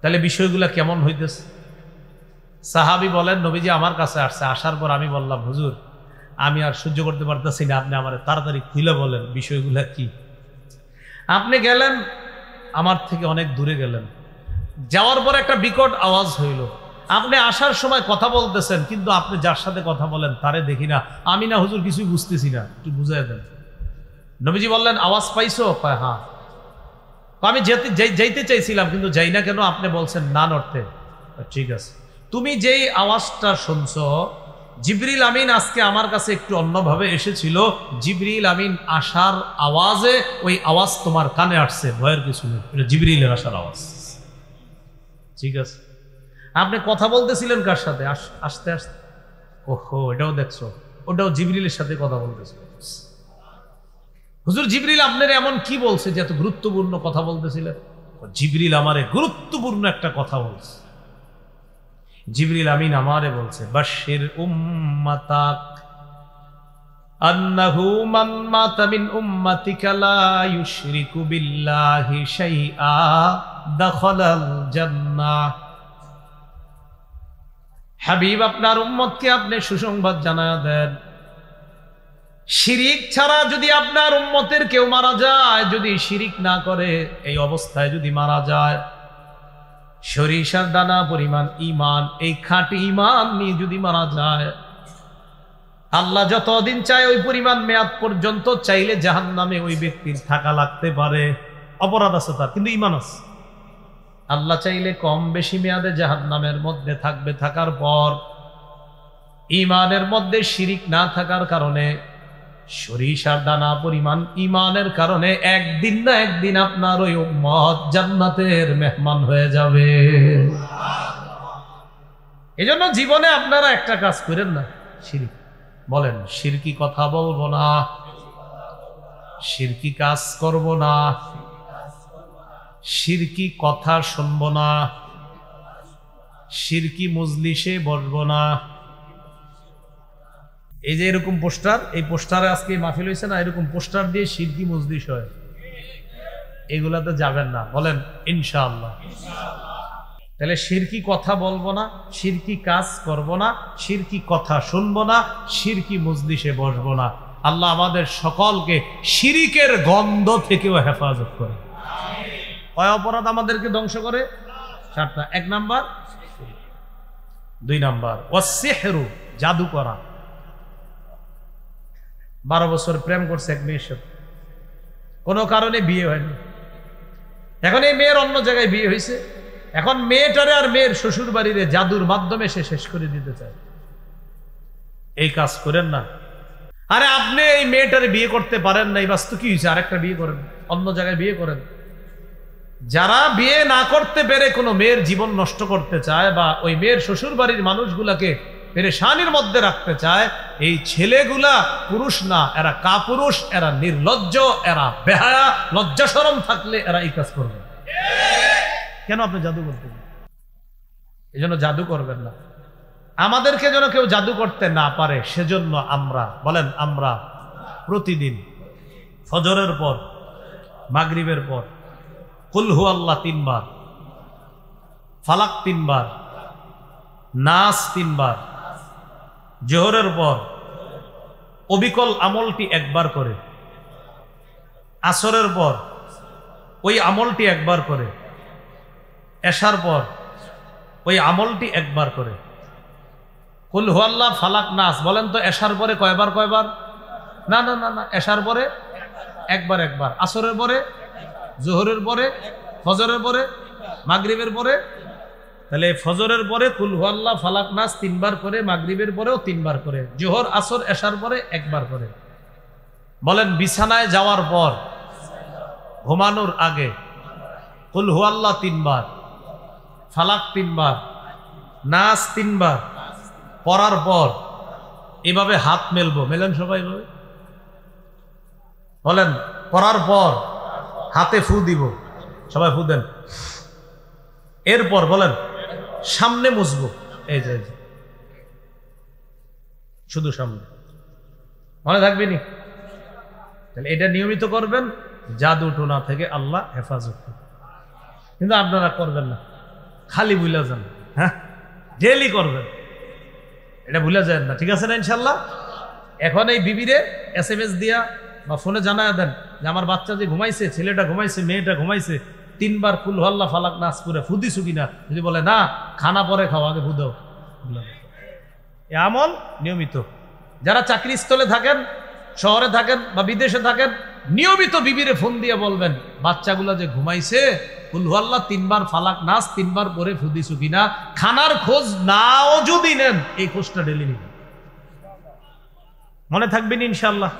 তাহলে বিষয়গুলো কেমন হইতেছে? সাহাবী বলেন, নবীজি আমার কাছে আসছে, আসার পর আমি বললাম, হুজুর আমি আর সহ্য করতে পারতেছি না, আপনি আমার তাড়াতাড়ি খুলে বলেন বিষয়গুলো কি। আপনি গেলেন, আমার থেকে অনেক দূরে গেলেন, যাওয়ার পর একটা বিকট আওয়াজ হইল। আপনি আসার সময় কথা বলতেছেন, কিন্তু আপনি যার সাথে কথা বলেন তারে দেখি না। আমি না হুজুর কিছুই বুঝতেছি না, একটু বুঝাই দেন। নবীজি বললেন, আওয়াজ পাইছো? হ্যাঁ। আমি যাইতে চাইছিলাম কিন্তু যাই না কেন? আপনি বলছেন না নড়তে। ঠিক আছে, তুমি যেই আওয়াজটা শুনছো, জিবরিল আমিন আজকে আমার কাছে একটু অন্যভাবে এসেছিল, জিবরিল আমিন আসার আওয়াজে ওই আওয়াজ তোমার কানে আসছে, ভয়ের কিছু নেই, এটা জিবরিলের আসার আওয়াজ। ঠিক আছে, আপনি কথা বলতেছিলেন কার সাথে? আসতে আসতে ওহো, এটাও দেখছো, ওটাও জিবরিলের সাথে কথা বলতেছিল। হুজুর জিবরিল আপনার এমন কি বলছে যে এত গুরুত্বপূর্ণ কথা বলতেছিলেন? জিবরিল আমারে গুরুত্বপূর্ণ একটা কথা বলছে। জিবরিল আমিন আমারে বলছে, বাশশির উম্মাতাক আন্নাহু মান মাতা মিন উম্মাতিকা লা ইউশরিকু বিল্লাহি শাইআ দাখালাল জান্নাহ। হাবিব আপনার উম্মতকে আপনি সুসংবাদ জানায়া দেন, শিরিক ছাড়া যদি আপনার উম্মতের কেউ মারা যায়, যদি শিরিক না করে, এই অবস্থায় যদি মারা যায়, সরিষার দানা পরিমাণ ঈমান, এই খাঁটি ঈমান নিয়ে যদি মারা যায়, আল্লাহ যতদিন চায় ওই পরিমাণ মেয়াদ পর্যন্ত চাইলে জাহান্নামে ওই ব্যক্তির থাকা লাগতে পারে। অপরাধ আছে তার, কিন্তু ঈমান আছে। আল্লাহ চাইলে কম বেশি মেয়াদে জাহান্নামের মধ্যে থাকবে, থাকার পর ঈমানের মধ্যে শিরিক না থাকার কারণে, সরিষার দানা পরিমাণ ঈমানের কারণে একদিন না একদিন আপনার ওই উম্মত জান্নাতের মেহমান হয়ে যাবে। এজন্য জীবনে আপনারা একটা কাজ করেন না, শিরিক বলেন, শিরকি কথা বলবো না, শিরকি কাজ করব না, শিরকি কথা শুনবো না, শিরকি মজলিসে বসবো না। এই যে এরকম পোস্টার, এই পোস্টারে আজকে মাহফিল হয়েছে না, এরকম পোস্টার দিয়ে শিরকি মজলিস হয়, এগুলাতে যাবেন না, বলেন ইনশাআল্লাহ। তাহলে শিরকি কথা বলবো না, শিরকি কাজ করব না, শিরকি কথা শুনবো না, শিরকি মজলিসে বসবো না। আল্লাহ আমাদের সকলকে শিরিকের গন্ধ থেকেও হেফাজত করে। কয় অপরাধ আমাদেরকে ধ্বংস করে? 4টা। 1 নাম্বার, 2 নাম্বার ওয়াসসিহরু, জাদু করা। 12 বছর প্রেম করছে এক মেয়ের সাথে, কোনো কারণে বিয়ে হয়নি। এখন এই মেয়ের অন্য জায়গায় বিয়ে হয়েছে, এখন মেয়েটারে আর মেয়ের শ্বশুর বাড়িরে জাদুর মাধ্যমে সে শেষ করে দিতে চায়। এই কাজ করেন না। আরে আপনি এই মেয়েটারে বিয়ে করতে পারেন না, এই বাস্তু কি হয়েছে? আরেকটা বিয়ে করেন, অন্য জায়গায় বিয়ে করেন। যারা বিয়ে না করতে পেরে কোনো মেয়ের জীবন নষ্ট করতে চায় বা ওই মেয়ের শ্বশুর বাড়ির মানুষগুলাকে পেরেশানির মধ্যে রাখতে চায়, এই ছেলেগুলা পুরুষ না, এরা কাপুরুষ, এরা নির্লজ্জ, এরা বেহায়া। লজ্জা শরম থাকলে এরা এই কাজ করবে। কেন আপনি জাদু করতে? এই জন্য জাদু করবেন না। আমাদেরকে যেন কেউ জাদু করতে না পারে, সেজন্য আমরা, বলেন আমরা প্রতিদিন ফজরের পর, মাগরিবের পর কুল হু আল্লাহ 3 বার, ফালাক 3 বার, নাস 3 বার, জোহরের পর অবিকল আমলটি 1 বার করে, আসরের পর ওই আমলটি 1 বার করে, এশার পর ওই আমলটি 1 বার করে। কুল হু আল্লাহ, ফালাক, নাস বলেন তো এশার পরে কয়বার? না না না না, এশার পরে 1 বার 1 বার, আসরের পরে, জোহরের পরে, ফজরের পরে, মাগরিবের পরে তাহলে ফজরের পরে কুল হুয়াল্লাহ ফালাক নাস 3 বার করে, মাগরিবের পরেও 3 বার করে, জোহর আসর এশার পরে 1 বার করে। বলেন বিছানায় যাওয়ার পর, ঘুমানোর আগে কুল হুয়াল্লাহ 3 বার, ফালাক 3 বার, নাস 3 বার পড়ার পর এভাবে হাত মেলবো। মেলেন সবাই এভাবে, বলেন পড়ার পর হাতে ফু দিব, সবাই ফু দেন। এরপর বলেন সামনে মুছবো, এই যে শুধু সামনে, মনে থাকবে নি? তাহলে এটা নিয়মিত করবেন, জাদু টোনা থেকে আল্লাহ হেফাজত করবে। কিন্তু আপনারা করবেন না, খালি ভুলে যান। হ্যাঁ, ডেইলি করবেন, এটা ভুলে যায় না, ঠিক আছে না ইনশাল্লাহ? এখন এই বিবিরে SMS দিয়া বা ফোনে জানায় দেন যে আমার বাচ্চা যে ঘুমাইছে, ছেলেটা ঘুমাইছে, মেয়েটা ঘুমাইছে, 3 বার কুল হুয়াল্লাহ ফালাক নাস করে ফুদিছু কিনা। যদি বলে না, খানা পরে খাও, আগে ফুদাও। এ আমল নিয়মিত। যারা চাকরিস্থলে থাকেন, শহরে থাকেন বা বিদেশে থাকেন, নিয়মিত বিবিরে ফোন দিয়ে বলবেন বাচ্চাগুলো যে ঘুমাইছে, কুল হুয়াল্লাহ 3 বার ফালাক নাস 3 বার পরে ফুদিছু কিনা। খানার খোঁজ নাও যদি নেন, এই খোঁজটা ডেলি নিন, মনে থাকবেন ইনশাল্লাহ।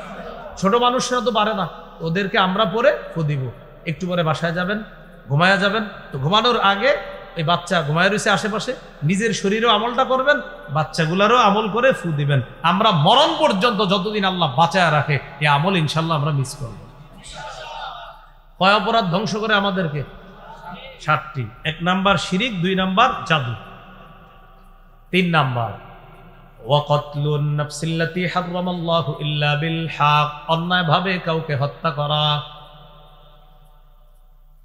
ছোট মানুষরা তো পারে না, ওদেরকে আমরা পরে ফু দিব। একটু পরে বাসায় যাবেন, ঘুমায়া যাবেন, তো ঘুমানোর আগে এই বাচ্চা ঘুমায় রয়েছে আশেপাশে, নিজের শরীরেও আমলটা করবেন, বাচ্চাগুলারও আমল করে ফু দিবেন। আমরা মরণ পর্যন্ত যতদিন আল্লাহ বাঁচায় রাখে, এই আমল ইনশাল্লাহ আমরা মিস করব। কয় অপরাধ ধ্বংস করে আমাদেরকে? 7টি। 1 নাম্বার শিরিক, 2 নাম্বার জাদু, 3 নাম্বার ওয়াকাতলুন নাফসিল্লাতী হারামাল্লাহু ইল্লা বিল হক, অন্যায়ভাবে কাউকে হত্যা করা।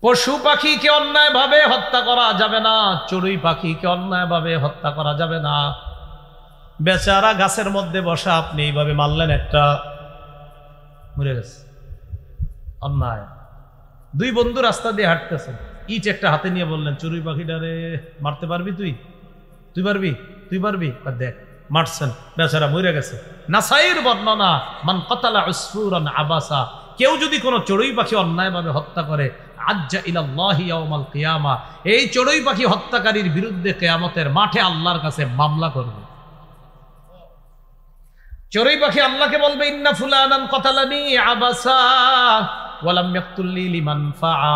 পশু পাখিকে অন্যায়ভাবে হত্যা করা যাবে না, চড়ুই পাখিকে অন্যায়ভাবে হত্যা করা যাবে না। বেচারা গাছের মধ্যে বসা, আপনি এইভাবে মারলেন, একটা মরে গেছে, অন্যায়। 2 বন্ধু রাস্তা দিয়ে হাঁটতেছেন, ইট একটা হাতে নিয়ে বললেন চড়ুই পাখিটারে মারতে পারবি তুই? তুই পারবি? তুই পারবি? দেখ, মারছেন, বেচারা মরে গেছে। নাসাইর বর্ণনা, মান কাতালা উসফুরান আবাসা, কেউ যদি কোনো চড়ুই পাখি অন্যায়ভাবে হত্যা করে, আজ্জা ইলাল্লাহি ইয়াউমাল কিয়ামা, এই চড়ুই পাখি হত্যাকারীর বিরুদ্ধে কিয়ামতের মাঠে আল্লাহর কাছে মামলা করবে। চড়ুই পাখি আল্লাহকে বলবে ইন্না ফুলানান কাতালানি আবাসা ওয়া লাম ইয়াকতুলনি লিমানফাআ,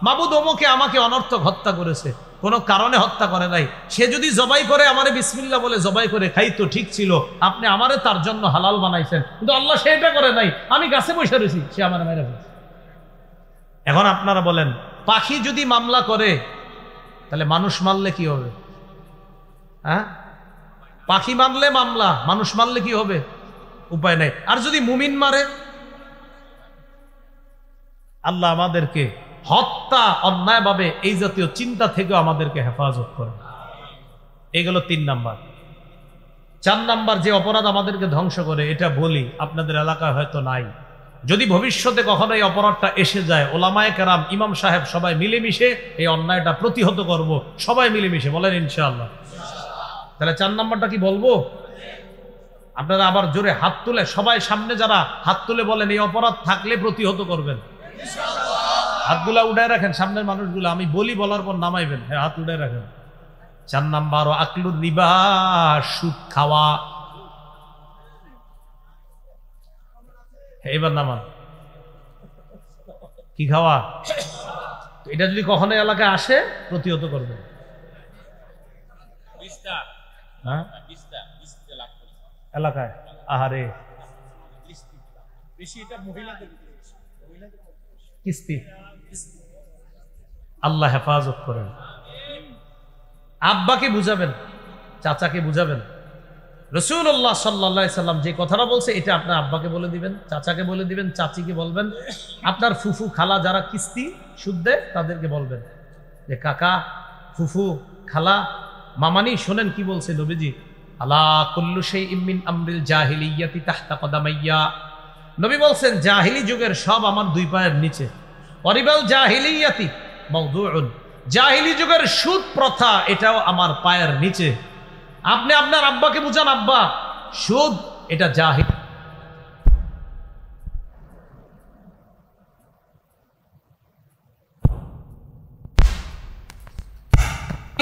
মাবুদ ওমকে আমাকে অনর্থক হত্যা করেছে, কোনো কারণে হত্যা করে নাই। সে যদি জবাই করে আমারে বিসমিল্লাহ বলে জবাই করে খাই তো ঠিক ছিল, আপনি আমারে তার জন্য হালাল বানাইছেন, কিন্তু আল্লাহ সেটা করে নাই, আমি গাছে বসে রয়েছি, সে আমার মেরে ফেলছে। এখন আপনারা বলেন, পাখি যদি মামলা করে, তাহলে মানুষ মারলে কি হবে? হ্যাঁ, পাখি মারলে মামলা, মানুষ মারলে কি হবে? উপায় নাই। আর যদি মুমিন মারে? আল্লাহ আমাদেরকে হত্যা, অন্যায়ভাবে এই জাতীয় চিন্তা থেকেও আমাদেরকে হেফাজত করে। এগুলো 3 নাম্বার। 4 নাম্বার যে অপরাধ আমাদেরকে ধ্বংস করে, এটা বলি আপনাদের এলাকায় হয়তো নাই, যদি ভবিষ্যতে কখনো এই অপরাধটা এসে যায়, ওলামায়ে কেরাম, ইমাম সাহেব সবাই মিলেমিশে এই অন্যায়টা প্রতিহত করব, সবাই মিলেমিশে, বলেন ইনশাআল্লাহ। তাহলে 4 নাম্বারটা কি বলবো? আপনারা আবার জোরে হাত তুলে, সবাই সামনে যারা হাত তুলে বলেন এই অপরাধ থাকলে প্রতিহত করবেন। হাতগুলা উঠায় রাখেন, সামনের মানুষগুলো আমি বলি বলার পর নামাইবেন। হ্যাঁ, হাত উঠায় রাখেন। 4 নাম্বার আকলুর রিবা, সুদ খাওয়া। এবার নামান, কি খাওয়া? এটা যদি কখনো এলাকায় আসে, প্রতিহত করবে। হ্যাঁ, এলাকায় আহারে কিস্তি, আল্লাহ হেফাজত করেন। আব্বাকে বুঝাবেন, চাচাকে বুঝাবেন। রাসূলুল্লাহ সাল্লাল্লাহু আলাইহি সাল্লাম যে কথাটা বলছে, এটা আপনার আব্বাকে বলে দিবেন, চাচাকে বলে দিবেন, চাচিকে বলবেন, আপনার ফুফু খালা যারা কিস্তি সুদ দেয় তাদেরকে বলবেন যে কাকা, ফুফু, খালা, মামানি, শোনেন কি বলছে নবীজি, আলা কুল্লু শাইইন মিন আমরিল জাহিলিয়াতি তাহতা কদামাইয়া। নবী বলছেন জাহিলি যুগের সব আমার 2 পায়ের নিচে। ওয়ারিবাল জাহিলিয়াতি মাওদুউন, জাহিলি যুগের সুদ প্রথা এটাও আমার পায়ের নিচে। আপনি আপনার আব্বাকে বুঝান, আব্বা সুদ এটা জাহিল।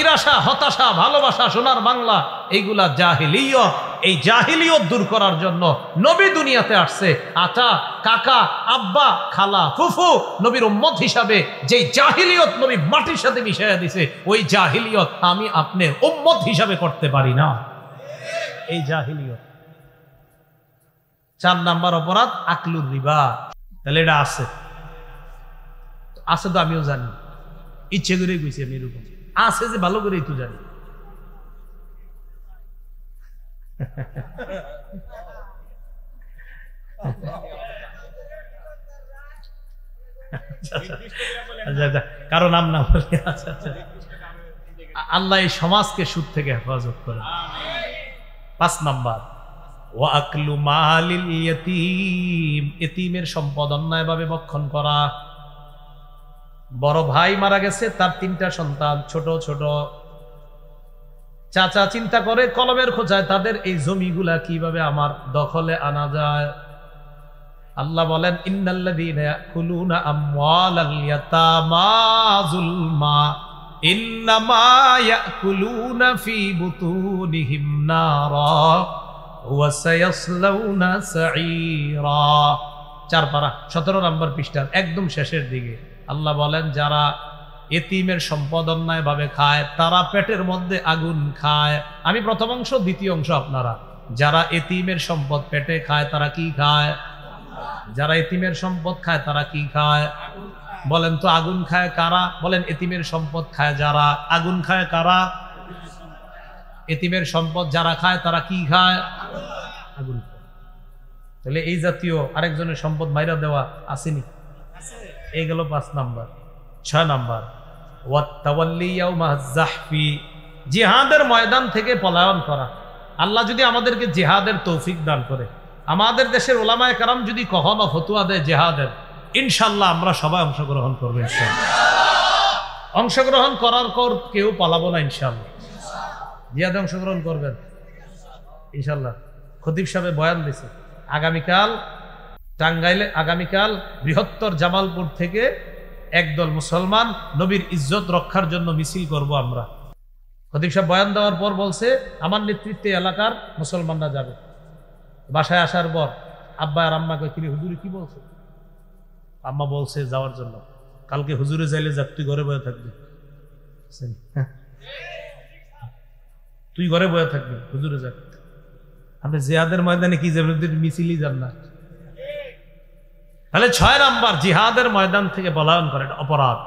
নিরাশা, হতাশা, ভালোবাসা, সোনার বাংলা, এইগুলা জাহিলিয়ত। এই জাহিলিয়ত দূর করার জন্য নবী দুনিয়াতে আসছে। আচা, কাকা, আব্বা, খালা, ফুফু নবীর উম্মত হিসাবে যেই জাহিলিয়ত নবী মাটির সাথে মিশাইয়া দিছে, ওই জাহিলিয়ত আমি আপনি উম্মত হিসাবে করতে পারি না। এই জাহিলিয়ত। 4 নাম্বার অপরাধ আকলুর রিবা। তাহলে এটা আছে তো আমিও জানি, ইচ্ছে করে গেছি আমি, এরকম আছে যে ভালো করেই তো জানি। কারো নাম না বলে। আল্লাহ এই সমাজকে সুদ থেকে হেফাজত করে। 5 নাম্বার ওয়া আকলু মালিল ইয়াতীম, এতিমের সম্পদ অন্যায়ভাবে ভক্ষণ করা। বড় ভাই মারা গেছে, তার 3টা সন্তান ছোট ছোট। চাচা চিন্তা করে কলমের খোঁজায় তাদের এই জমিগুলা কিভাবে আমার দখলে আনা যায়। আল্লাহ বলেন ইন্নাল্লাযীনা ইয়াকুলুনা আমওয়ালাল ইয়াতামা যুলমা ইন্নামা ইয়াকুলুনা ফী বুতুনিহিম নারা ওয়া সায়াসলাউনা সাঈরা। 4 পারা 17 নম্বর পৃষ্ঠার একদম শেষের দিকে আল্লাহ বলেন, যারা এতিমের সম্পদ অন্যায়ভাবে খায় তারা পেটের মধ্যে আগুন খায়। আমি প্রথম অংশ, দ্বিতীয় অংশ আপনারা। যারা এতিমের সম্পদ পেটে খায় তারা কি খায়? যারা এতিমের সম্পদ খায় তারা কি খায়? বলেন তো আগুন খায় কারা? বলেন এতিমের সম্পদ খায় যারা। আগুন খায় কারা? এতিমের সম্পদ যারা খায় তারা কি খায়? আগুন খায়। তাহলে এই জাতীয় আরেকজনের সম্পদ মাইরা দেওয়া আসেনি? এই গেল 5 নাম্বার। 6 নাম্বার ওয়াত্তাওয়াল্লি ইয়াউমাজ যাহফি, জিহাদের ময়দান থেকে পলায়ন করা। আল্লাহ যদি আমাদেরকে জিহাদের তৌফিক দান করে, আমাদের দেশের ওলামায়ে কেরাম যদি কখনো ফতোয়া দেয় জিহাদের, ইনশাআল্লাহ আমরা সবাই অংশগ্রহণ করব। ইনশাআল্লাহ অংশগ্রহণ করার পর কেউ পালাবো না। ইনশাআল্লাহ জিহাদে অংশগ্রহণ করবেন ইনশাআল্লাহ। খতিব সাহেব বয়ান দিয়েছে আগামীকাল টাঙ্গাইলে, আগামীকাল বৃহত্তর জামালপুর থেকে একদল মুসলমান নবীর ইজ্জত রক্ষার জন্য মিছিল করব আমরা। খতিব সাহেব বয়ান দেওয়ার পর বলছে আমার নেতৃত্বে এলাকার মুসলমানরা যাবে। বাসায় আসার পর আব্বা আর আম্মাকে কিরে হুজুরে কি বলছে? আম্মা বলছে যাওয়ার জন্য। কালকে হুজুরে যাইলে যাক, তুই ঘরে বয়ে থাকবি। তুই ঘরে বয়ে থাকবি, হুজুরে যাক। আপনি জিহাদের ময়দানে কি যাবেন? মিছিলই যান না। তাহলে 6 নাম্বার জিহাদের ময়দান থেকে পলায়ন করে, এটা অপরাধ।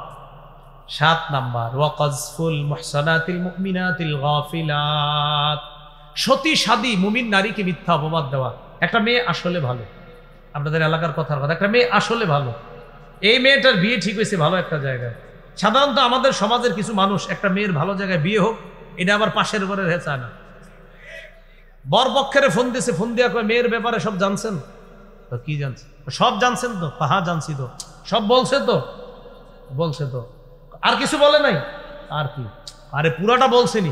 7 নাম্বার ওয়াকাযফুল মুহসানাতিল মুমিনাতিল গাফিলাত, সতী সাদী মুমিন নারীকে মিথ্যা অপবাদ দেওয়া। একটা মেয়ে আসলে ভালো, আপনাদের এলাকার কথার কথা, একটা মেয়ে আসলে ভালো, এই মেয়েটার বিয়ে ঠিক হয়েছে ভালো একটা জায়গায়। সাধারণত আমাদের সমাজের কিছু মানুষ একটা মেয়ের ভালো জায়গায় বিয়ে হোক, এটা আবার পাশের ঘরে রেখে চায় না। বর পক্ষের ফোন দিয়েছে, ফোন দিয়া কয় মেয়ের ব্যাপারে সব জানছেন তো? কি জানছেন? সব জানছেন তো? হ্যাঁ জানছি তো। সব বলছে তো? বলছে তো। আর কিছু বলে নাই? আর কি? আরে পুরাটা বলছেনি।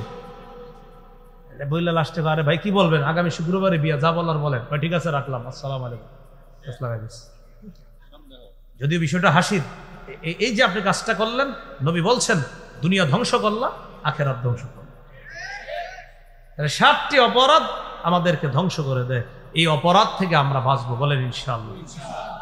বললে লাস্টে আরে ভাই কি বলবেন, আগামী শুক্রবারে বিয়া, যা বলার বলেন। ঠিক আছে রাখলাম, আসসালামু আলাইকুম। যদিও বিষয়টা হাসির, এই যে আপনি কাজটা করলেন, নবী বলছেন দুনিয়া ধ্বংস করলা, আখিরাত ধ্বংস করলা। 7টি অপরাধ আমাদেরকে ধ্বংস করে দেয়। এই অপরাধ থেকে আমরা বাঁচবো, বলেন ইনশাআল্লাহ।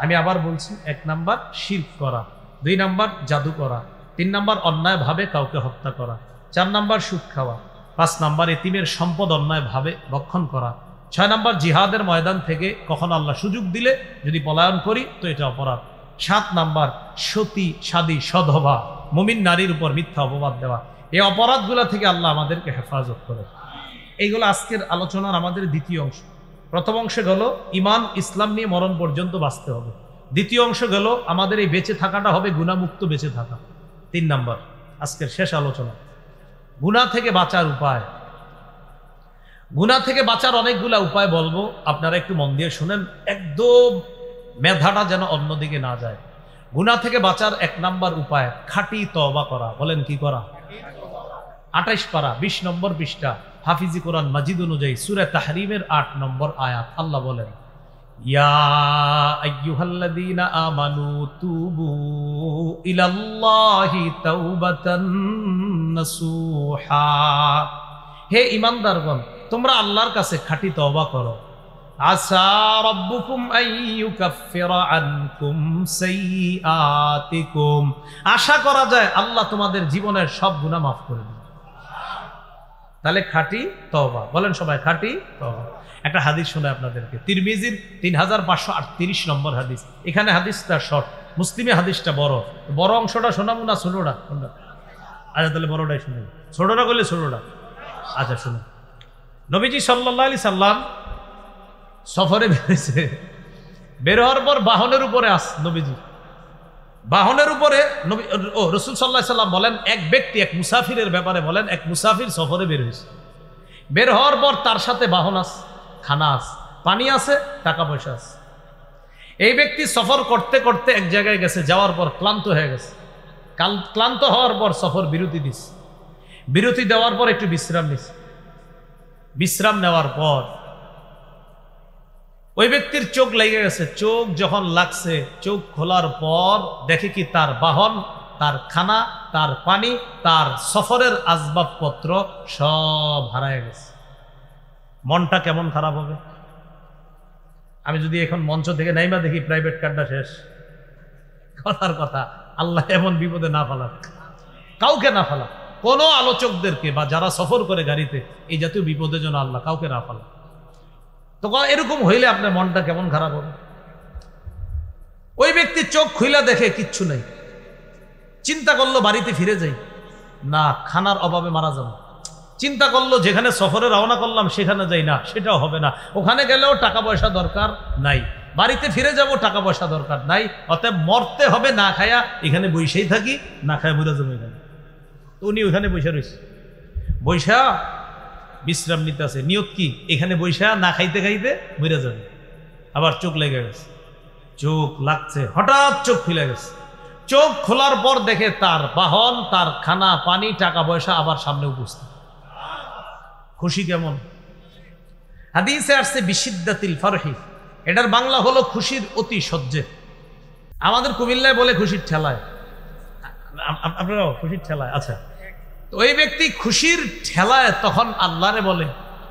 আমি আবার বলছি, 1 নাম্বার শিরক করা, 2 নাম্বার জাদু করা, 3 নাম্বার অন্যায়ভাবে কাউকে হত্যা করা, 4 নাম্বার সুদ খাওয়া, 5 নাম্বার এতিমের সম্পদ অন্যায়ভাবে ভক্ষণ করা, 6 নাম্বার জিহাদের ময়দান থেকে কখন আল্লাহ সুযোগ দিলে যদি পলায়ন করি তো এটা অপরাধ। 7 নাম্বার সতী সাদী সধবা মুমিন নারীর উপর মিথ্যা অপবাদ দেওয়া। এই অপরাধগুলো থেকে আল্লাহ আমাদেরকে হেফাজত করে। এইগুলো আজকের আলোচনার আমাদের দ্বিতীয় অংশ। প্রথম অংশ গেল ইমান ইসলাম নিয়ে মরণ পর্যন্ত বাঁচতে হবে। দ্বিতীয় অংশ গেল আমাদের এই বেঁচে থাকাটা হবে গুনাহমুক্ত বেঁচে থাকা। 3 নাম্বার আজকের শেষ আলোচনা, গুনাহ থেকে বাঁচার উপায়। গুনাহ থেকে বাঁচার অনেকগুলা উপায় বলবো, আপনারা একটু মন দিয়ে শুনেন, একদম মেধাটা যেন অন্যদিকে না যায়। গুনাহ থেকে বাঁচার 1 নাম্বার উপায় খাঁটি তওবা করা। বলেন কি করা? 28 পারা 20 নম্বর পৃষ্ঠা হাফিজি কোরআন মাজিদ অনুযায়ী সূরা তাহরিমের 8 নম্বর আয়াত আল্লাহ বলেন, ইয়া আইয়ুহাল্লাযীনা আমানু তুবু ইলাল্লাহি তাওবাতান নাসুহা। হে ঈমানদারগণ, তোমরা আল্লাহর কাছে খাঁটি তওবা করো। আসা রাব্বুকুম আইয়ুকাফিরা আনকুম সাইয়্যাতিকুম, আশা করা যায় আল্লাহ তোমাদের জীবনের সব গুনাহ মাফ করে দেবেন। তাহলে খাঁটি তওবা, বলেন সবাই খাঁটি তওবা। একটা হাদিস শোনায় আপনাদেরকে, তিরমিজির 3538 নম্বর হাদিস। এখানে হাদিসটা শর্ট, মুসলিমে হাদিসটা বড়। বড় অংশটা শোনাবো না ছোটটা? আচ্ছা তাহলে বড়টাই শুনে, ছোটটা করলে ছোটটা। আচ্ছা শুনুন, নবীজি সাল্লাল্লাহু আলাইহি সাল্লাম সফরে বেরিয়েছে। বের হওয়ার পর বাহনের উপরে নবীজি বাহনের উপরে রাসূল সাল্লাল্লাহু আলাইহি সাল্লাম বলেন, এক ব্যক্তি, এক মুসাফিরের ব্যাপারে বলেন, এক মুসাফির সফরে বের হয়েছে। বের হওয়ার পর তার সাথে বাহন আছে, খানা আছে, পানি আছে, টাকা পয়সা আছে। এই ব্যক্তি সফর করতে করতে এক জায়গায় গেছে, যাওয়ার পর ক্লান্ত হয়ে গেছে। ক্লান্ত হওয়ার পর সফর বিরতি দিছে। বিরতি দেওয়ার পর একটু বিশ্রাম নিছে। বিশ্রাম নেওয়ার পর ওই ব্যক্তির চোখ লেগে গেছে। চোখ যখন লাগছে, চোখ খোলার পর দেখে কি তার বাহন, তার খানা, তার পানি, তার সফরের আসবাবপত্র সব হারায় গেছে। মনটা কেমন খারাপ হবে? আমি যদি এখন মঞ্চ থেকে নাইমা দেখি প্রাইভেট কারটা শেষ, কথার কথা, আল্লাহ এমন বিপদে না ফেলাক, কাউকে না ফেলাক, কোনো আলোচকদেরকে বা যারা সফর করে গাড়িতে, এই জাতীয় বিপদের জন্য আল্লাহ কাউকে না ফেলাক। তো এরকম হইলে আপনার মনটা কেমন খারাপ হবে? ওই ব্যক্তি চোখ খুইলা দেখে কিচ্ছু নেই। চিন্তা করলো বাড়িতে ফিরে যাই, না খানার অভাবে মারা যাবো। চিন্তা করলো যেখানে সফরে রওনা করলাম সেখানে যাই, না সেটাও হবে না। ওখানে গেলেও টাকা পয়সা দরকার নাই, বাড়িতে ফিরে যাব টাকা পয়সা দরকার নাই, অতএব মরতে হবে না খায়া, এখানে বৈশাই থাকি, না খায়া মরে যাবো এখানে। তো উনি ওখানে বৈশা রয়েছে, বৈশা বিশ্রাম নিতে আছে। নিয়ত কি? এখানে বৈশা না খাইতে খাইতে মরে যাবে। আবার চোখ লেগে গেছে, চোখ লাগছে, হঠাৎ চোখ খুলে গেছে। চোখ খোলার পর দেখে তার বাহন, তার খানা, পানি, টাকা পয়সা আবার সামনে উপস্থিত। খুশি কেমন? হাদিসে আসছে বিশিদ্দাতিল ফারহি, এটার বাংলা হলো খুশির অতি সহ্যে। আমাদের কুমিল্লায় বলে খুশির ঠেলায়, আপনারাও খুশির ঠেলায়। আচ্ছা, তো ওই ব্যক্তি খুশির ঠেলায় তখন আল্লাহরে বলে,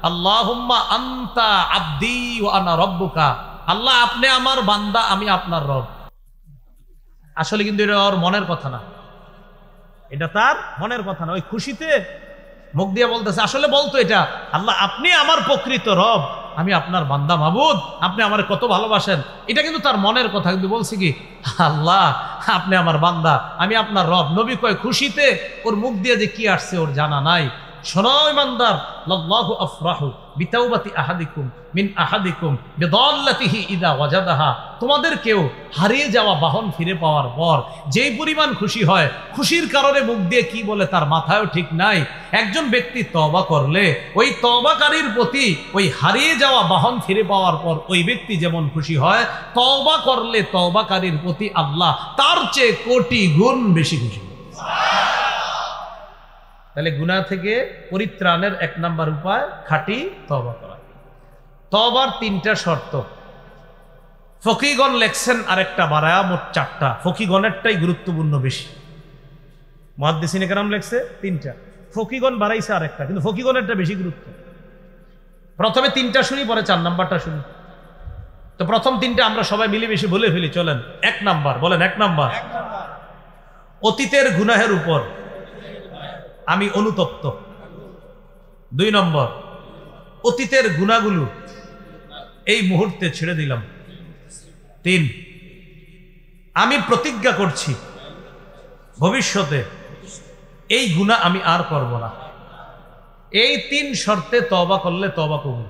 আল্লাহুম্মা আনতা আবদি ওয়া আনা রব্বুকা, আল্লাহ আপনি আমার বান্দা, আমি আপনার রব। আসলে কিন্তু এটা ওর মনের কথা না, এটা তার মনের কথা না। ওই খুশিতে মুখ দিয়ে বলতেছে, আসলে বলতো এটা, আল্লাহ আপনি আমার প্রকৃত রব, আমি আপনার বান্দা মাবুদ, আপনি আমার কত ভালোবাসেন। এটা কিন্তু তার মনের কথা, কিন্তু বলছে কি আল্লাহ আপনি আমার বান্দা, আমি আপনার রব। নবী কয় খুশিতে ওর মুখ দিয়ে যে কি আসছে ওর জানা নাই। শোনো ইমানদার, লাল্লাহু আফরাহু বিতাওবাতি আহাদিকুম মিন আহাদিকুম বিদাল্লাতিহি ইযা ওয়াজাদাহা, তোমাদের কেউ হারিয়ে যাওয়া বাহন ফিরে পাওয়ার পর যেই পরিমাণ খুশি হয়, খুশির কারণে মুখ দিয়ে কি বলে তার মাথায়ও ঠিক নাই। একজন ব্যক্তি তওবা করলে ওই তওবাকারীর প্রতি ওই হারিয়ে যাওয়া বাহন ফিরে পাওয়ার পর ওই ব্যক্তি যেমন খুশি হয়, তওবা করলে তওবাকারীর প্রতি আল্লাহ তার চেয়ে কোটি গুণ বেশি খুশি। তাহলে গুনাহ থেকে পরিত্রাণের এক নাম্বার উপায় খাঁটি তওবা করা। তওবার 3টা শর্ত ফকিগণ লেখছেন, আরেকটা বাড়ায়া মোট 4টা। ফকিগণেরটাই গুরুত্বপূর্ণ বেশি, মুহাদ্দিসিনে কেরাম লেখছে 3টা, ফকিগণ বাড়াইছে আরেকটা, কিন্তু ফকিগণেরটা বেশি গুরুত্ব। প্রথমে 3টা শুনি, পরে 4 নাম্বারটা শুনি। তো প্রথম 3টা আমরা সবাই মিলে বেশি বলে ফেলি, চলেন। 1 নাম্বার বলেন, 1 নাম্বার, অতীতের গুনাহের উপর আমি অনুতপ্ত। 2 নম্বর, অতীতের গুনাহগুলো এই মুহূর্তে ছেড়ে দিলাম। 3, আমি প্রতিজ্ঞা করছি ভবিষ্যতে এই গুনাহ আমি আর করব না। এই 3 শর্তে তওবা করলে তওবা কবুল।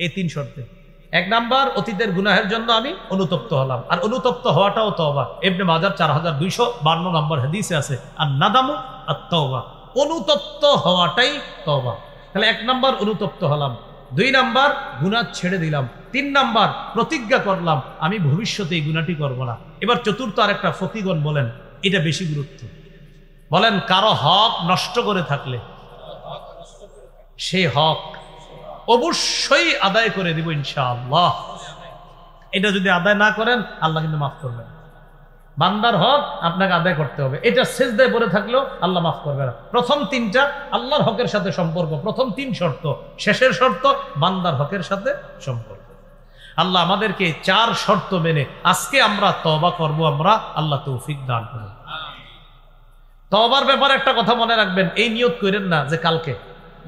এই 3 শর্তে। 1 নাম্বার, অতীতের গুনাহের জন্য আমি অনুতপ্ত হলাম, আর অনুতপ্ত হওয়াটাও তওবা। ইবনে মাজাহ 4252 নম্বর হাদিসে আছে, আর নাদামু আত-তাওবা, অনুতপ্ত হওয়াটাই তওবা। তাহলে 1 নাম্বার অনুতপ্ত হলাম, 2 নাম্বার গুনাহ ছেড়ে দিলাম, 3 নাম্বার প্রতিজ্ঞা করলাম আমি ভবিষ্যতে এই গুনাহটি করব না। এবার চতুর্থ আরেকটা ফকিগণ বলেন, এটা বেশি গুরুত্ব। বলেন, কারো হক নষ্ট করে থাকলে সেই হক অবশ্যই আদায় করে দিব ইনশাআল্লাহ। এটা যদি আদায় না করেন আল্লাহ কিন্তু মাফ করবেন। বান্দার হক আপনাকে আদায় করতে হবে। এটা সেজদায় পড়ে থাকলেও আল্লাহ মাফ করবে না। প্রথম তিনটা আল্লাহর হকের সাথে সম্পর্ক, প্রথম তিন শর্ত, শেষের শর্ত বান্দার হকের সাথে সম্পর্ক। আল্লাহ আমাদেরকে চার শর্ত মেনে আজকে আমরা তওবা করব, আমরা আল্লাহ তৌফিক দান করুন। তওবার ব্যাপারে একটা কথা মনে রাখবেন, এই নিয়ত করেন না যে কালকে,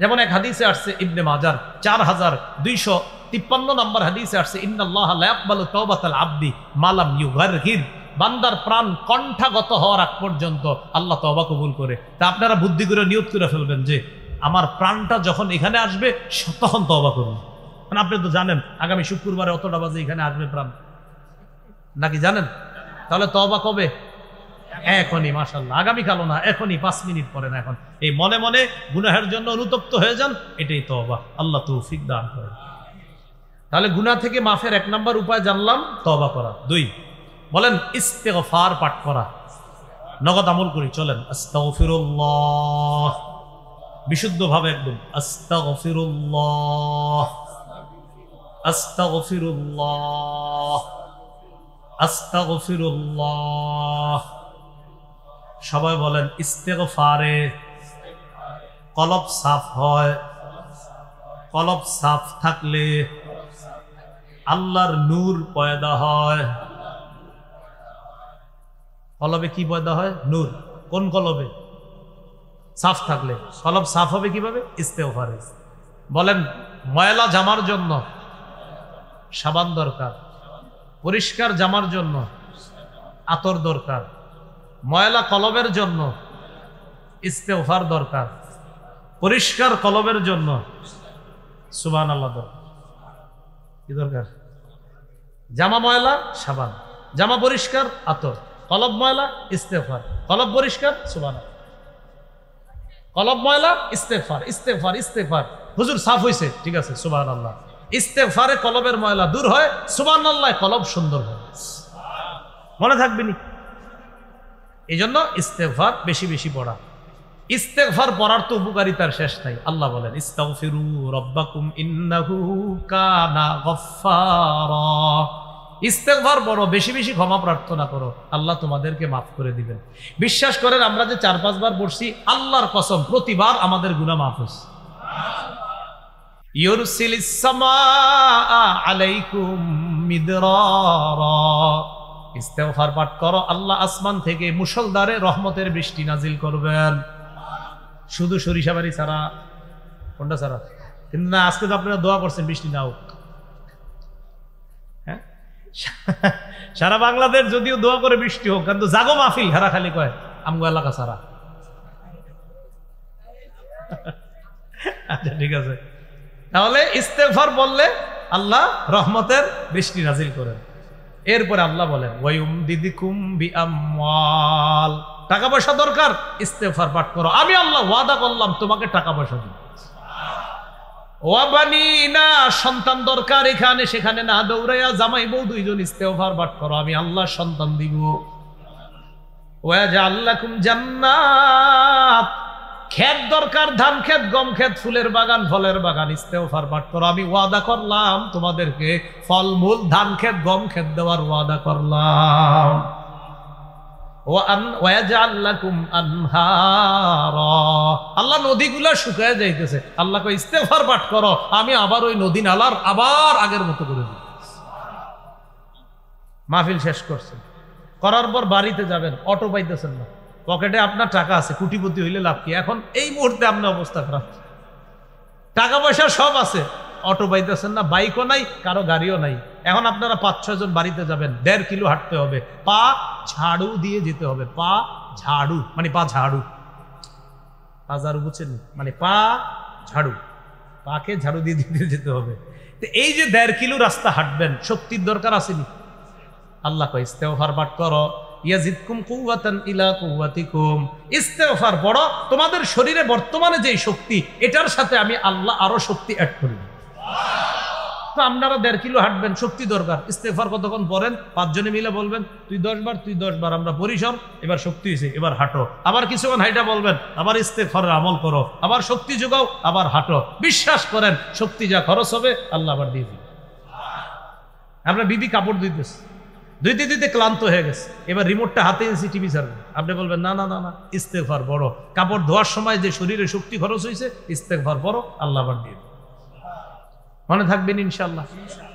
যেমন এক হাদিসে আসছে ইবনে মাজার 4253 নম্বর হাদিসে আসছে, ইন্নাল্লাহা লা ইয়াকবালু তাওবাতাল আবদি মা লাম ইউগারগির, বান্দার প্রাণ কণ্ঠাগত হওয়ার আগ পর্যন্ত আল্লাহ তওবা কবুল করে। তা আপনারা বুদ্ধি করে নিয়ত করে ফেলবেন যে আমার প্রাণটা যখন এখানে আসবে তখন তওবা করুন। মানে আপনি তো জানেন আগামী শুক্রবারে অতটা বাজে এখানে আসবে প্রাণ, নাকি জানেন? তাহলে তওবা কবে? এখনই, মাশাআল্লাহ, আগামীকালও না, এখনই, 5 মিনিট পরে না, এখন এই মনে মনে গুনাহের জন্য অনুতপ্ত হয়ে যান, এটাই তওবা। আল্লাহ তৌফিক দান করেন। তাহলে গুনাহ থেকে মাফের 1 নম্বর উপায় জানলাম, তওবা করা। 2 বলেন ইস্তেগফার পাঠ করা। নগদ আমল করি, চলেন আস্তাগফিরুল্লাহ, বিশুদ্ধভাবে একদম আস্তাগফিরুল্লাহ, আস্তাগফিরুল্লাহ, আস্তাগফিরুল্লাহ। সবাই বলেন ইস্তেগফারে কলব সাফ হয়, কলব সাফ থাকলে আল্লাহর নূর পয়দা হয়। কলবে কি পয়দা হয়? নূর। কোন কলবে? সাফ থাকলে। কলব সাফ হবে কিভাবে? ইস্তেগফারে। বলেন ময়লা জামার জন্য সাবান দরকার, পরিষ্কার জামার জন্য আতর দরকার, ময়লা কলবের জন্য ইস্তেগফার দরকার, পরিষ্কার কলবের জন্য সুবহানাল্লাহ দরকার। কি দরকার? জামা ময়লা সাবান, জামা পরিষ্কার আতর, কলব ময়লা ইস্তেগফার, কলব পরিষ্কার সুবহানাল্লাহ, কলব ময়লা ইস্তেগফার, ইস্তেগফার, ইস্তেগফার। হুজুর সাফ হইছে, ঠিক আছে, সুবহানাল্লাহ। ইস্তেগফারে কলবের ময়লা দূর হয়, সুবহানাল্লাহ কলব সুন্দর হয়। মনে থাকবে নি? এই জন্য ইস্তেগফার বেশি বেশি পড়া। ইস্তেগফার পড়ার তো উপকারিতার শেষ নাই। আল্লাহ বলেন ইস্তাগফিরু রাব্বাকুম ইন্নাহু কানা গফফারা। ইস্তেগফার পড়ো, বেশি বেশি ক্ষমা প্রার্থনা করো, আল্লাহ তোমাদেরকে মাফ করে দিবেন। বিশ্বাস করেন আমরা যে 4-5 বার পড়ছি, আল্লাহর কসম প্রতিবার আমাদের গুনাহ মাফ হচ্ছে। ইউরসিলিস সামাআ আলাইকুম মিদরারা। ইস্তেগফার পাঠ করো, আল্লাহ আসমান থেকে মুষলধারে রহমতের বৃষ্টি নাজিল করবেন। শুধু সরিষাবাড়ি ছাড়া, কোনটা ছাড়া? কিন্তু না, আজকে তো আপনারা দোয়া করছেন বৃষ্টি না হোক। হ্যাঁ, সারা বাংলাদেশ যদিও দোয়া করে বৃষ্টি হোক, কিন্তু জাগো মাহফিল হেরা খালি কয় আমগো এলাকা ছাড়া। আচ্ছা ঠিক আছে, তাহলে ইস্তেগফার বললে আল্লাহ রহমতের বৃষ্টি নাজিল করেন। এরপরে আল্লাহ বলেন ওয়ায়ুমদিদকুম বিআমওয়াল। টাকা পয়সা দরকার, ইস্তেগফার পাঠ করো, আমি আল্লাহ ওয়াদা করলাম তোমাকে টাকা পয়সা দিব। ওয়াবানিনা, সন্তান দরকার, এখানে সেখানে না দৌড়াইয়া জামাই বউ 2 জন ইস্তেগফার পাঠ করো, আমি আল্লাহ সন্তান দিব। ওয়াজাআল লাকুম জান্নাত, ক্ষেত দরকার, ধান ক্ষেত, গম ক্ষেত, ফুলের বাগান, ফলের বাগান, ইস্তেগফার পাঠ করো, আমি ওয়াদা করলাম তোমাদেরকে ফলমূল, ধান ক্ষেত, গম ক্ষেত দেওয়ার ওয়াদা করলাম। ওয়াজাআল লাকুম আনহারা, আল্লাহ নদীগুলা শুকায় যাইতেছে, আল্লাহ কয় ইস্তেগফার পাঠ করো, আমি আবার ওই নদী নালার আবার আগের মতো করে দিব। মাহফিল শেষ করছেন, করার পর বাড়িতে যাবেন, অটো পাইতেছেন না, পকেটে আপনার টাকা আছে, কোটিপতি হইলে লাভ কি? এখন এই মুহূর্তে আপনার অবস্থা খারাপ, টাকা পয়সা সব আছে, অটো পাইতেছেন না, বাইকও নাই, কারো গাড়িও নাই। এখন আপনারা 5-6 জন বাড়িতে যাবেন, 1.5 কিলো হাঁটতে হবে, পা ঝাড়ু দিয়ে যেতে হবে। পা ঝাড়ু মানে পা ঝাড়ু, পা ঝাড়ু বুঝছেন মানে পা ঝাড়ু, পাকে ঝাড়ু দিয়ে দিতে যেতে হবে। তো এই যে 1.5 কিলো রাস্তা হাঁটবেন, শক্তির দরকার আসেনি? আল্লাহ কয় ইস্তেগফার পাঠ করো, ইয়াজিদকুম কুওয়াতান ইলা কুওয়াতিকুম। ইস্তেগফার পড়ো, তোমাদের শরীরে বর্তমানে যে শক্তি, এটার সাথে আমি আল্লাহ আরো শক্তি অ্যাড করি। তো আপনারা 1.5 কিলো হাঁটবেন, শক্তি দরকার। ইস্তেগফার কতক্ষণ পড়েন? 5 জনে মিলে বলবেন তুই 10 বার, তুই 10 বার, আমরা পরিসর, এবার শক্তি হয়েছে, এবার হাঁটো। আবার কিছুক্ষণ হাইটা বলবেন, আবার ইস্তেগফারের আমল করো, আবার শক্তি যোগাও, আবার হাঁটো। বিশ্বাস করেন শক্তি যা খরচ হবে আল্লাহ আবার দিয়ে দিবে। আমরা বিবি কাপড় দিতেছে, দুইতে দুইতে ক্লান্ত হয়ে গেছে, এবার রিমোটটা হাতে এসে টিভি ছাড়বে। আপনি বলবেন না না না না, ইস্তেগফার পড়ো। কাপড় ধোয়ার সময় যে শরীরে শক্তি খরচ হয়েছে, ইস্তেগফার পড়ো, আল্লাহ আবার দিয়ে দেবে। মনে থাকবেন ইনশাআল্লাহ।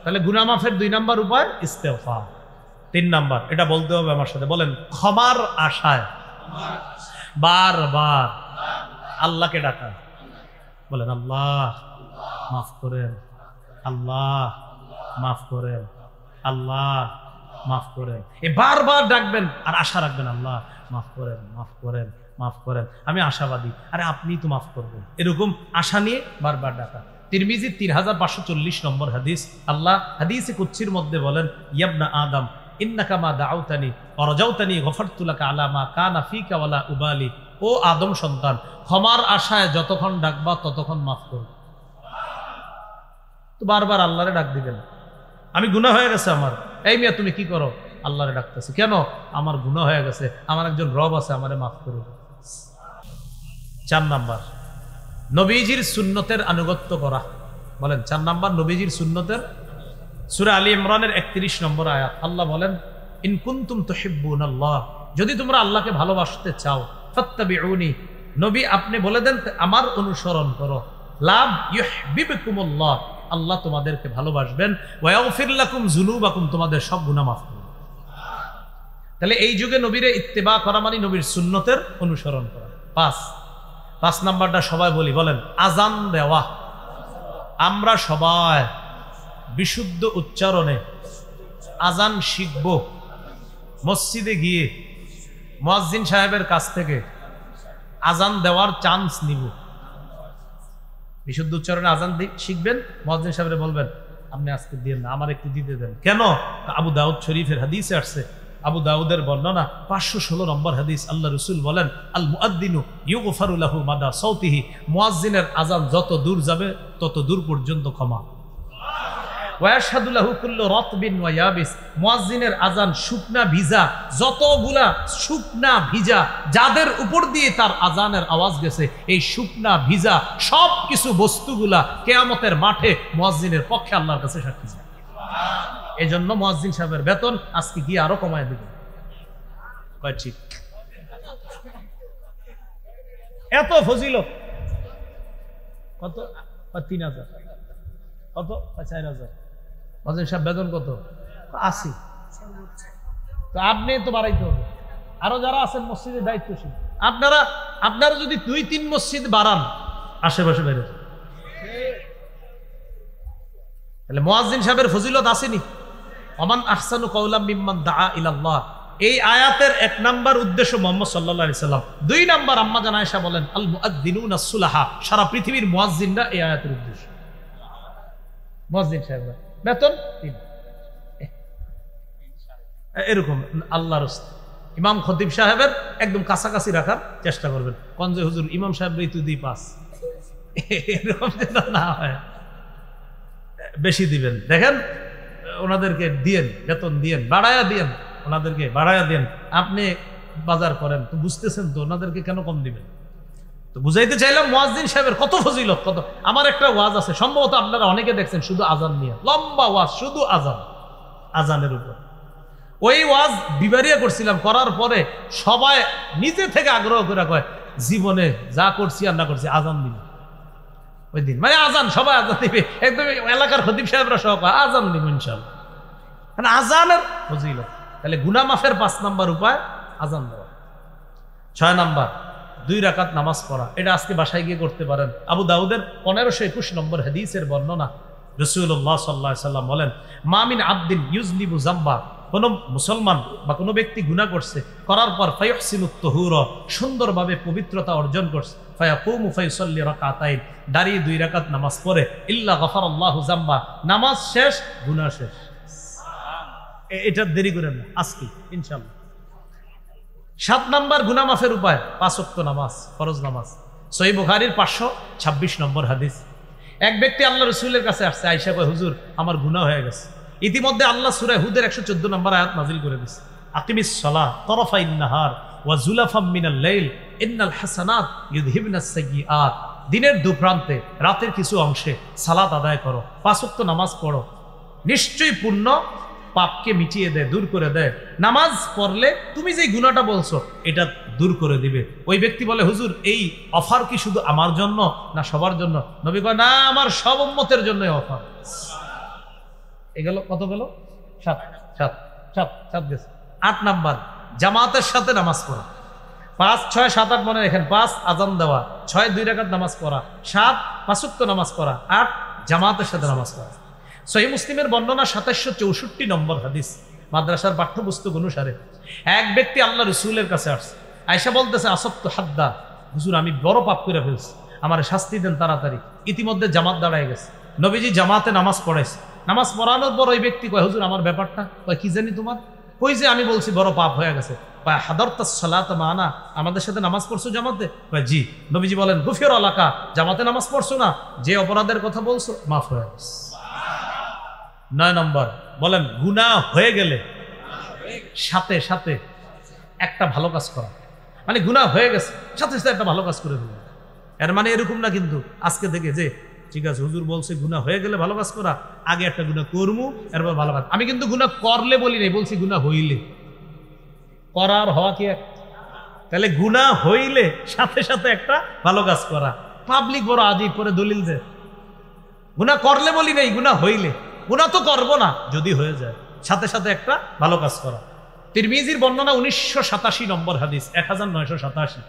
তাহলে গুনাহ মাফের 2 নাম্বার উপায় ইস্তেগফার। 3 নাম্বার, এটা বলতে হবে আমার সাথে, বলেন, ক্ষমার আশায় বারবার আল্লাহকে ডাকা। বলেন, আল্লাহ মাফ করেন, আল্লাহ মাফ করেন, আল্লাহ মাফ করেন। এই বারবার ডাকবেন আর আশা রাখবেন, আল্লাহ মাফ করেন, মাফ করেন, মাফ করেন, আমি আশাবাদী, আরে আপনি তো মাফ করবেন। এরকম আশা নিয়ে বারবার ডাকা। তিরমিজি 3540 নম্বর হাদিস, আল্লাহ হাদিসে কুদসির মধ্যে বলেন, ইয়াবনা আদম ইন্নাকা মা দাউতানি ওয়া রাজাউতানি গফারতু লাকা আলা মা কানা ফিকা ওয়ালা উবালি। ও আদম সন্তান, ক্ষমার আশায় যতক্ষণ ডাকবা ততক্ষণ মাফ করব। তো বারবার আল্লাহরে ডাক দিবেন। আমি গুনাহ হয়ে গেছে আমার, এই মিয়া তুমি কি করো? আল্লাহরে ডাকতেছি। কেন? আমার গুনাহ হয়ে গেছে, আমার একজন রব আছে, আমারে মাফ করে দেন। 4 নাম্বার, নবীজির সুন্নতের আনুগত্য করা। বলেন, 4 নাম্বার, নবীজির সুন্নতের। সূরা আলী ইমরানের 31 নম্বর আয়াত, আল্লাহ বলেন, ইন কুনতুম তুহিব্বুনাল্লাহ, যদি তোমরা আল্লাহকে ভালোবাসতে চাও, ফাত্তাবিউনি, নবী আপনি বলে দেন আমার অনুসরণ করো। লাভ ইউহিব্বুকুমুল্লাহ, আল্লাহ তোমাদেরকে ভালোবাসবেন। ওয়া ইয়াগফির লাকুম যুনুবাকুম, তোমাদের সব গুনাহ মাফ করবেন। তাহলে এই যুগে নবীরে ইত্তেবা করা মানে নবীর সুন্নতের অনুসরণ করা। 5 নাম্বারটা সবাই বলি, বলেন, আজান দেওয়া। আমরা সবাই বিশুদ্ধ উচ্চারণে আজান শিখব, মসজিদে গিয়ে মুয়াজ্জিন সাহেবের কাছ থেকে আজান দেওয়ার চান্স নিব। বিশুদ্ধ উচ্চারণে আজান শিখবেন, মুয়াজ্জিন সাহেবরে বলবেন, আপনি আজকে দিন না, আমার একটু দিতে দেন। কেন? আবু দাউদ শরীফের হাদিসে আসছে, আবু দাউদের বর্ণনা 516 নম্বর হাদিস, আল্লাহ রাসূল বলেন, আল মুআদ্দিনু ইউগফারু লাহু মাদা সাউতিহি, মুয়াজ্জিনের আজান যত দূর যাবে তত দূর পর্যন্ত ক্ষমা। ওয়া ইয়াশহাদু লাহু কুল্লু রাতবিন ওয়া ইয়াবিস, মুয়াজ্জিনের আজান শুকনা ভিজা, যতগুলা শুকনা ভিজা যাদের উপর দিয়ে তার আজানের আওয়াজ গেছে, এই শুকনা ভিজা সব কিছু বস্তুগুলা কিয়ামতের মাঠে মুয়াজ্জিনের পক্ষে আল্লাহর কাছে সাক্ষী যায়। এই জন্য মুয়াজ্জিন সাহেবের বেতন আজকে গিয়ে আরো কমায় দেবেন। ঠিক এত ফজিলত, কত? 3000। কত? 4000। মুয়াজ্জিন সাহেব বেতন কত? 80। তো আপনি তো বাড়াইতে হবে। আরো যারা আছেন মসজিদের দায়িত্বশীল, আপনারা যদি 2-3 মসজিদ বাড়ান, আশেপাশে বেড়ে, তাহলে মুয়াজ্জিন সাহেবের ফজিলত আসেনি। ওমান আহসানু কাওলাম মিম্মান দাআ ইলাল্লাহ, এই আয়াতের 1 নাম্বার উদ্দেশ্য মুহাম্মদ সাল্লাল্লাহু আলাইহি সাল্লাম। 2 নাম্বার, আম্মা জান আয়েশা বলেন, আল মুআদ্দিনুনা সুলাহা, সারা পৃথিবীর মুয়াজ্জিনরা এই আয়াতের উদ্দেশ্য। মুয়াজ্জিন সাহেবরা বেতন 3। এরকম আল্লাহর রাস্তায় ইমাম খতিব সাহেবের একদম কাছাকাছি রাখার চেষ্টা করবেন। কনজে হুজুর ইমাম সাহেব ঋতু দি 5, এরকম যেন না হয়, বেশি দিবেন। দেখেন ওনাদেরকে দিয়েন, বেতন দিয়েন, বাড়ায়া দিয়েন, ওনাদেরকে বাড়ায়া দেন। আপনি বাজার করেন তো বুঝতেছেন তো, ওনাদেরকে কেন কম দিবেন? তো বুঝাইতে চাইলাম মুয়াজ্জিন সাহেবের কত ফজিলত, কত। আমার একটা ওয়াজ আছে, সম্ভবত আপনারা অনেকে দেখছেন, শুধু আজান নিয়ে, লম্বা ওয়াজ, শুধু আজানের উপর। ওই ওয়াজ বিবারিয়া করছিলাম, করার পরে সবাই নিজে থেকে আগ্রহ করে কয়, জীবনে যা করছি আর না করছি আজান দিন ওই দিন, মানে আজান, সবাই আজান দিবে, একদম এলাকার খতিব সাহেবরা সহ আজান দিব ইনশাআল্লাহ। মানে আজানের ফজিলত। তাহলে গুনাহ মাফের 5 নাম্বার উপায় আজান দেওয়া। 6 নাম্বার, 2 রাকাত নামাজ পড়া। এটা আজকে বাসায় গিয়ে করতে পারেন। আবু দাউদের 1521 নম্বর হাদিসের বর্ণনা, রাসূলুল্লাহ সাল্লাল্লাহু আলাইহি সাল্লাম বলেন, মা মিন আবদিন ইউজনিবু যামবা, কোন মুসলমান বা কোনো ব্যক্তি গুনাহ করছে, করার পর ফায়ুহসিনুত তুহুর, সুন্দরভাবে পবিত্রতা অর্জন করছে, ফায়াকুমু ফায়ুসাল্লি রাকাতাইন, দাঁড়িয়ে 2 রাকাত নামাজ পড়ে, ইল্লা গফারাল্লাহু যামবা, নামাজ শেষ, গুনাহ শেষ। এটা দেরি করেন না, আজকে ইনশাআল্লাহ। 7 নাম্বার গুনাহ মাফের উপায় 5 ওয়াক্ত নামাজ, ফরজ নামাজ। সহিহ বুখারীর 526 নম্বর হাদিস, এক ব্যক্তি আল্লাহ রাসূলের কাছে আসছে, আয়েশা কয়, হুজুর আমার গুনাহ হয়ে গেছে। ইতিমধ্যে আল্লাহ সূরা হুদের 114 নম্বর আয়াত নাযিল করে দিয়েছে, আকিমিস সালাহ তারাফাইন নাহার ওয়া যুলাফাম মিনাল লাইল ইন্নাল হাসানাত ইউযহিবনাস সাইয়্যাত, দিনের দুপ্রান্তে, রাতের কিছু অংশে সালাত আদায় করো, 5 ওয়াক্ত নামাজ পড়ো, নিশ্চয়ই পুণ্য পাপকে মিটিয়ে দেয়, দূর করে দেয়। নামাজ পড়লে তুমি যে গুনাহটা বলছো এটা দূর করে দিবে। ওই ব্যক্তি বলে, হুজুর এই অফার কি শুধু আমার জন্য না সবার জন্য? নবী কয়, না, আমার সব উম্মতের জন্যই অফার। এগুলো কত গেল? 7 গেছে। 8 নাম্বার, জামাতের সাথে নামাজ পড়া। 5, 6, 7, 8 মনে রেখেন। 5 আজান দেওয়া, 6 2 রাকাত নামাজ পড়া, 7 5 ওয়াক্ত নামাজ পড়া, 8 জামাতের সাথে নামাজ পড়া। সহিহ মুসলিমের বর্ণনা 2764 নম্বর হাদিস, মাদ্রাসার পাঠ্যপুস্তক অনুসারে। এক ব্যক্তি আল্লাহ রাসূলের কাছে আসছে, আয়েশা বলতেছে, আসবতু হাদ্দা, হুজুর আমি বড় পাপ করে ফেলছি, আমার শাস্তি দেন তাড়াতাড়ি। ইতিমধ্যে জামাত দাঁড়ায় গেছে, নবীজি জামাতে নামাজ পড়াইছে। নামাজ পড়ানোর পর ওই ব্যক্তি কয়, হুজুর আমার ব্যাপারটা? কয়, কি জানি তোমার? কই যে আমি বলছি বড় পাপ হয়ে গেছে। কয়, হাদারতাস সালাত মানা, আমাদের সাথে নামাজ পড়ছো জামাতে? কয়, জি। নবীজি বলেন, গুফির আলাকা, জামাতে নামাজ পড়ছো না, যে অপরাধের কথা বলছো মাফ হয়ে গেছে। 9 নম্বর, বলেন গুনাহ হয়ে গেলে সাথে সাথে একটা ভালো কাজ করা। মানে গুনাহ হয়ে গেছে, সাথে সাথে একটা ভালো কাজ করে দিলেন। এর মানে এরকম না কিন্তু আজকে থেকে যে ঠিক আছে হুজুর বলছে গুনাহ হয়ে গেলে ভালো কাজ করা, আগে একটা গুনাহ করমু এরপর ভালো কাজ। আমি কিন্তু গুনাহ করলে বলি নাই, বলছি গুনাহ হইলে। করার হওয়া কি এক? তাহলে গুনাহ হইলে সাথে সাথে একটা ভালো কাজ করা। পাবলিক বড় আজীব করে দলিল দেয়, গুনাহ করলে বলি নাই, গুনাহ হইলে। গুনাহ তো করবো না, যদি হয়ে যায় সাথে সাথে একটা ভালো কাজ করা। তিরমিজির বর্ণনা 1987 নম্বর হাদিস, 1987।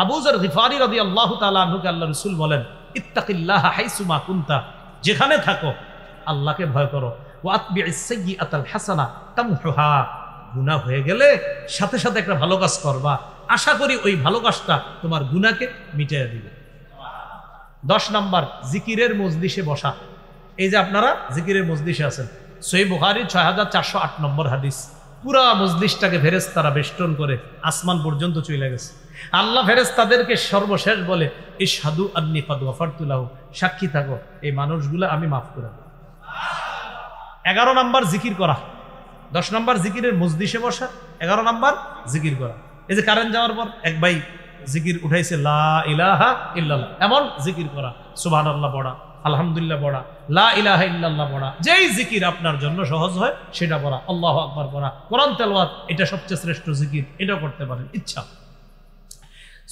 আবু যর গিফারি রাদিয়াল্লাহু তাআলা আনহুকে আল্লাহ রাসূল বলেন, ইত্তাকিল্লাহা হাইসুমা কুনতা, যেখানে থাকো আল্লাহকে ভয় করো। ওয়া আতবিইস সাইয়্যাতাল হাসানা তামহুহা, গুনাহ হয়ে গেলে সাথে সাথে একটা ভালো কাজ করবা, আশা করি ওই ভালো কাজটা তোমার গুনাহকে মিটিয়ে দিবে। 10 নাম্বার, জিকিরের মজলিসে বসা। এই যে আপনারা জিকিরের মজলিসে আছেন, সহিহ বুখারী 6408 নম্বর হাদিস। পুরা মজলিসটাকে ফেরেশতারা বেষ্টন করে আসমান পর্যন্ত চলে গেছে। আল্লাহ ফেরেশতাদেরকে সর্বশেষ বলে, ইশহাদু আন্নী কাদ গফারতু লাহু, সাক্ষী থাকো এই মানুষগুলো আমি মাফ করে দেব। 11 নাম্বার জিকির করা। 10 নাম্বার জিকিরের মজলিসে বসা, 11 নাম্বার জিকির করা। এই যে কারেন্ট যাওয়ার পর এক ভাই জিকির উঠাইছে, লা ইলাহা ইল্লাল্লাহ, এমন জিকির করা, সুবহানাল্লাহ পড়া, আলহামদুলিল্লাহ পড়া, লা ইলাহা ইল্লাল্লাহ পড়া, যেই জিকির আপনার জন্য সহজ হয় সেটা পড়া, আল্লাহু আকবার পড়া, কোরআন তেলাওয়াত, এটা সবচেয়ে শ্রেষ্ঠ জিকির, এটাও করতে পারেন ইচ্ছা।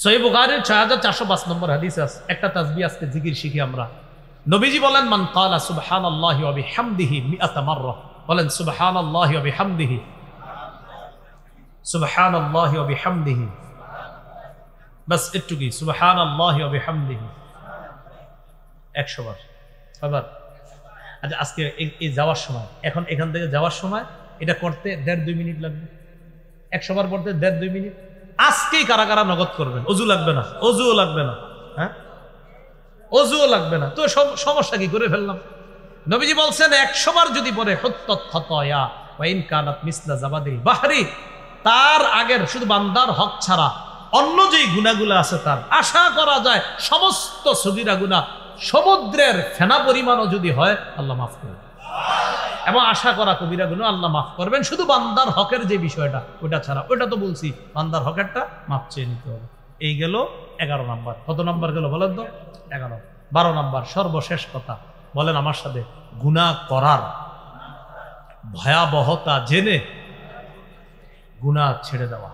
সহিহ বুখারীর 6405 নম্বর হাদিস আছে। একটা তাসবিহ আজকে জিকির শিখি আমরা। নবীজি বলেন, মান ক্বালা সুবহানাল্লাহি ওয়া বিহামদিহি মিআতা মাররা, বলেন সুবহানাল্লাহি ওয়া বিহামদিহি, সুবহানাল্লাহি ওয়া বিহামদিহি, বাস একটু কি, সুবহানাল্লাহি ওয়া বিহামদিহি 100 বার। আবার আচ্ছা, আজকে এই যাওয়ার সময়, এখন এখান থেকে যাওয়ার সময় এটা করতে 1.5-2 মিনিট লাগবে। 100 বার পড়তে 1.5-2 মিনিট। আজকেই কারা কারা নগদ করবেন? অজু লাগবে না, অজুও লাগবে না, হ্যাঁ অজুও লাগবে না, তো সমস্যা কি, করে ফেললাম। নবীজি বলছেন 100 বার যদি পড়ে, হুত্তাত খাতায়া ওয়া ইন কানাত মিসলা জাবাদিল বাহরি, তার আগের শুধু বান্দার হক ছাড়া অন্য যেই গুনাহগুলো আছে তার আশা করা যায় সমস্ত সগীরা গুনাহ সমুদ্রের ফেনা পরিমাণও যদি হয় আল্লাহ মাফ করবেন, এবং আশা করা কবিরা গুনাহ আল্লাহ মাফ করবেন। শুধু বান্দার হকের যে বিষয়টা ওটা ছাড়া, ওটা তো বলছি বান্দার হকেরটা মাফ চেয়ে নিতে হবে। এই গেল 11 নাম্বার। কত নাম্বার গেল বলেন তো? 11। 12 নাম্বার, সর্বশেষ কথা, বলেন আমার সাথে, গুনাহ করার ভয়াবহতা জেনে গুনাহ ছেড়ে দেওয়া।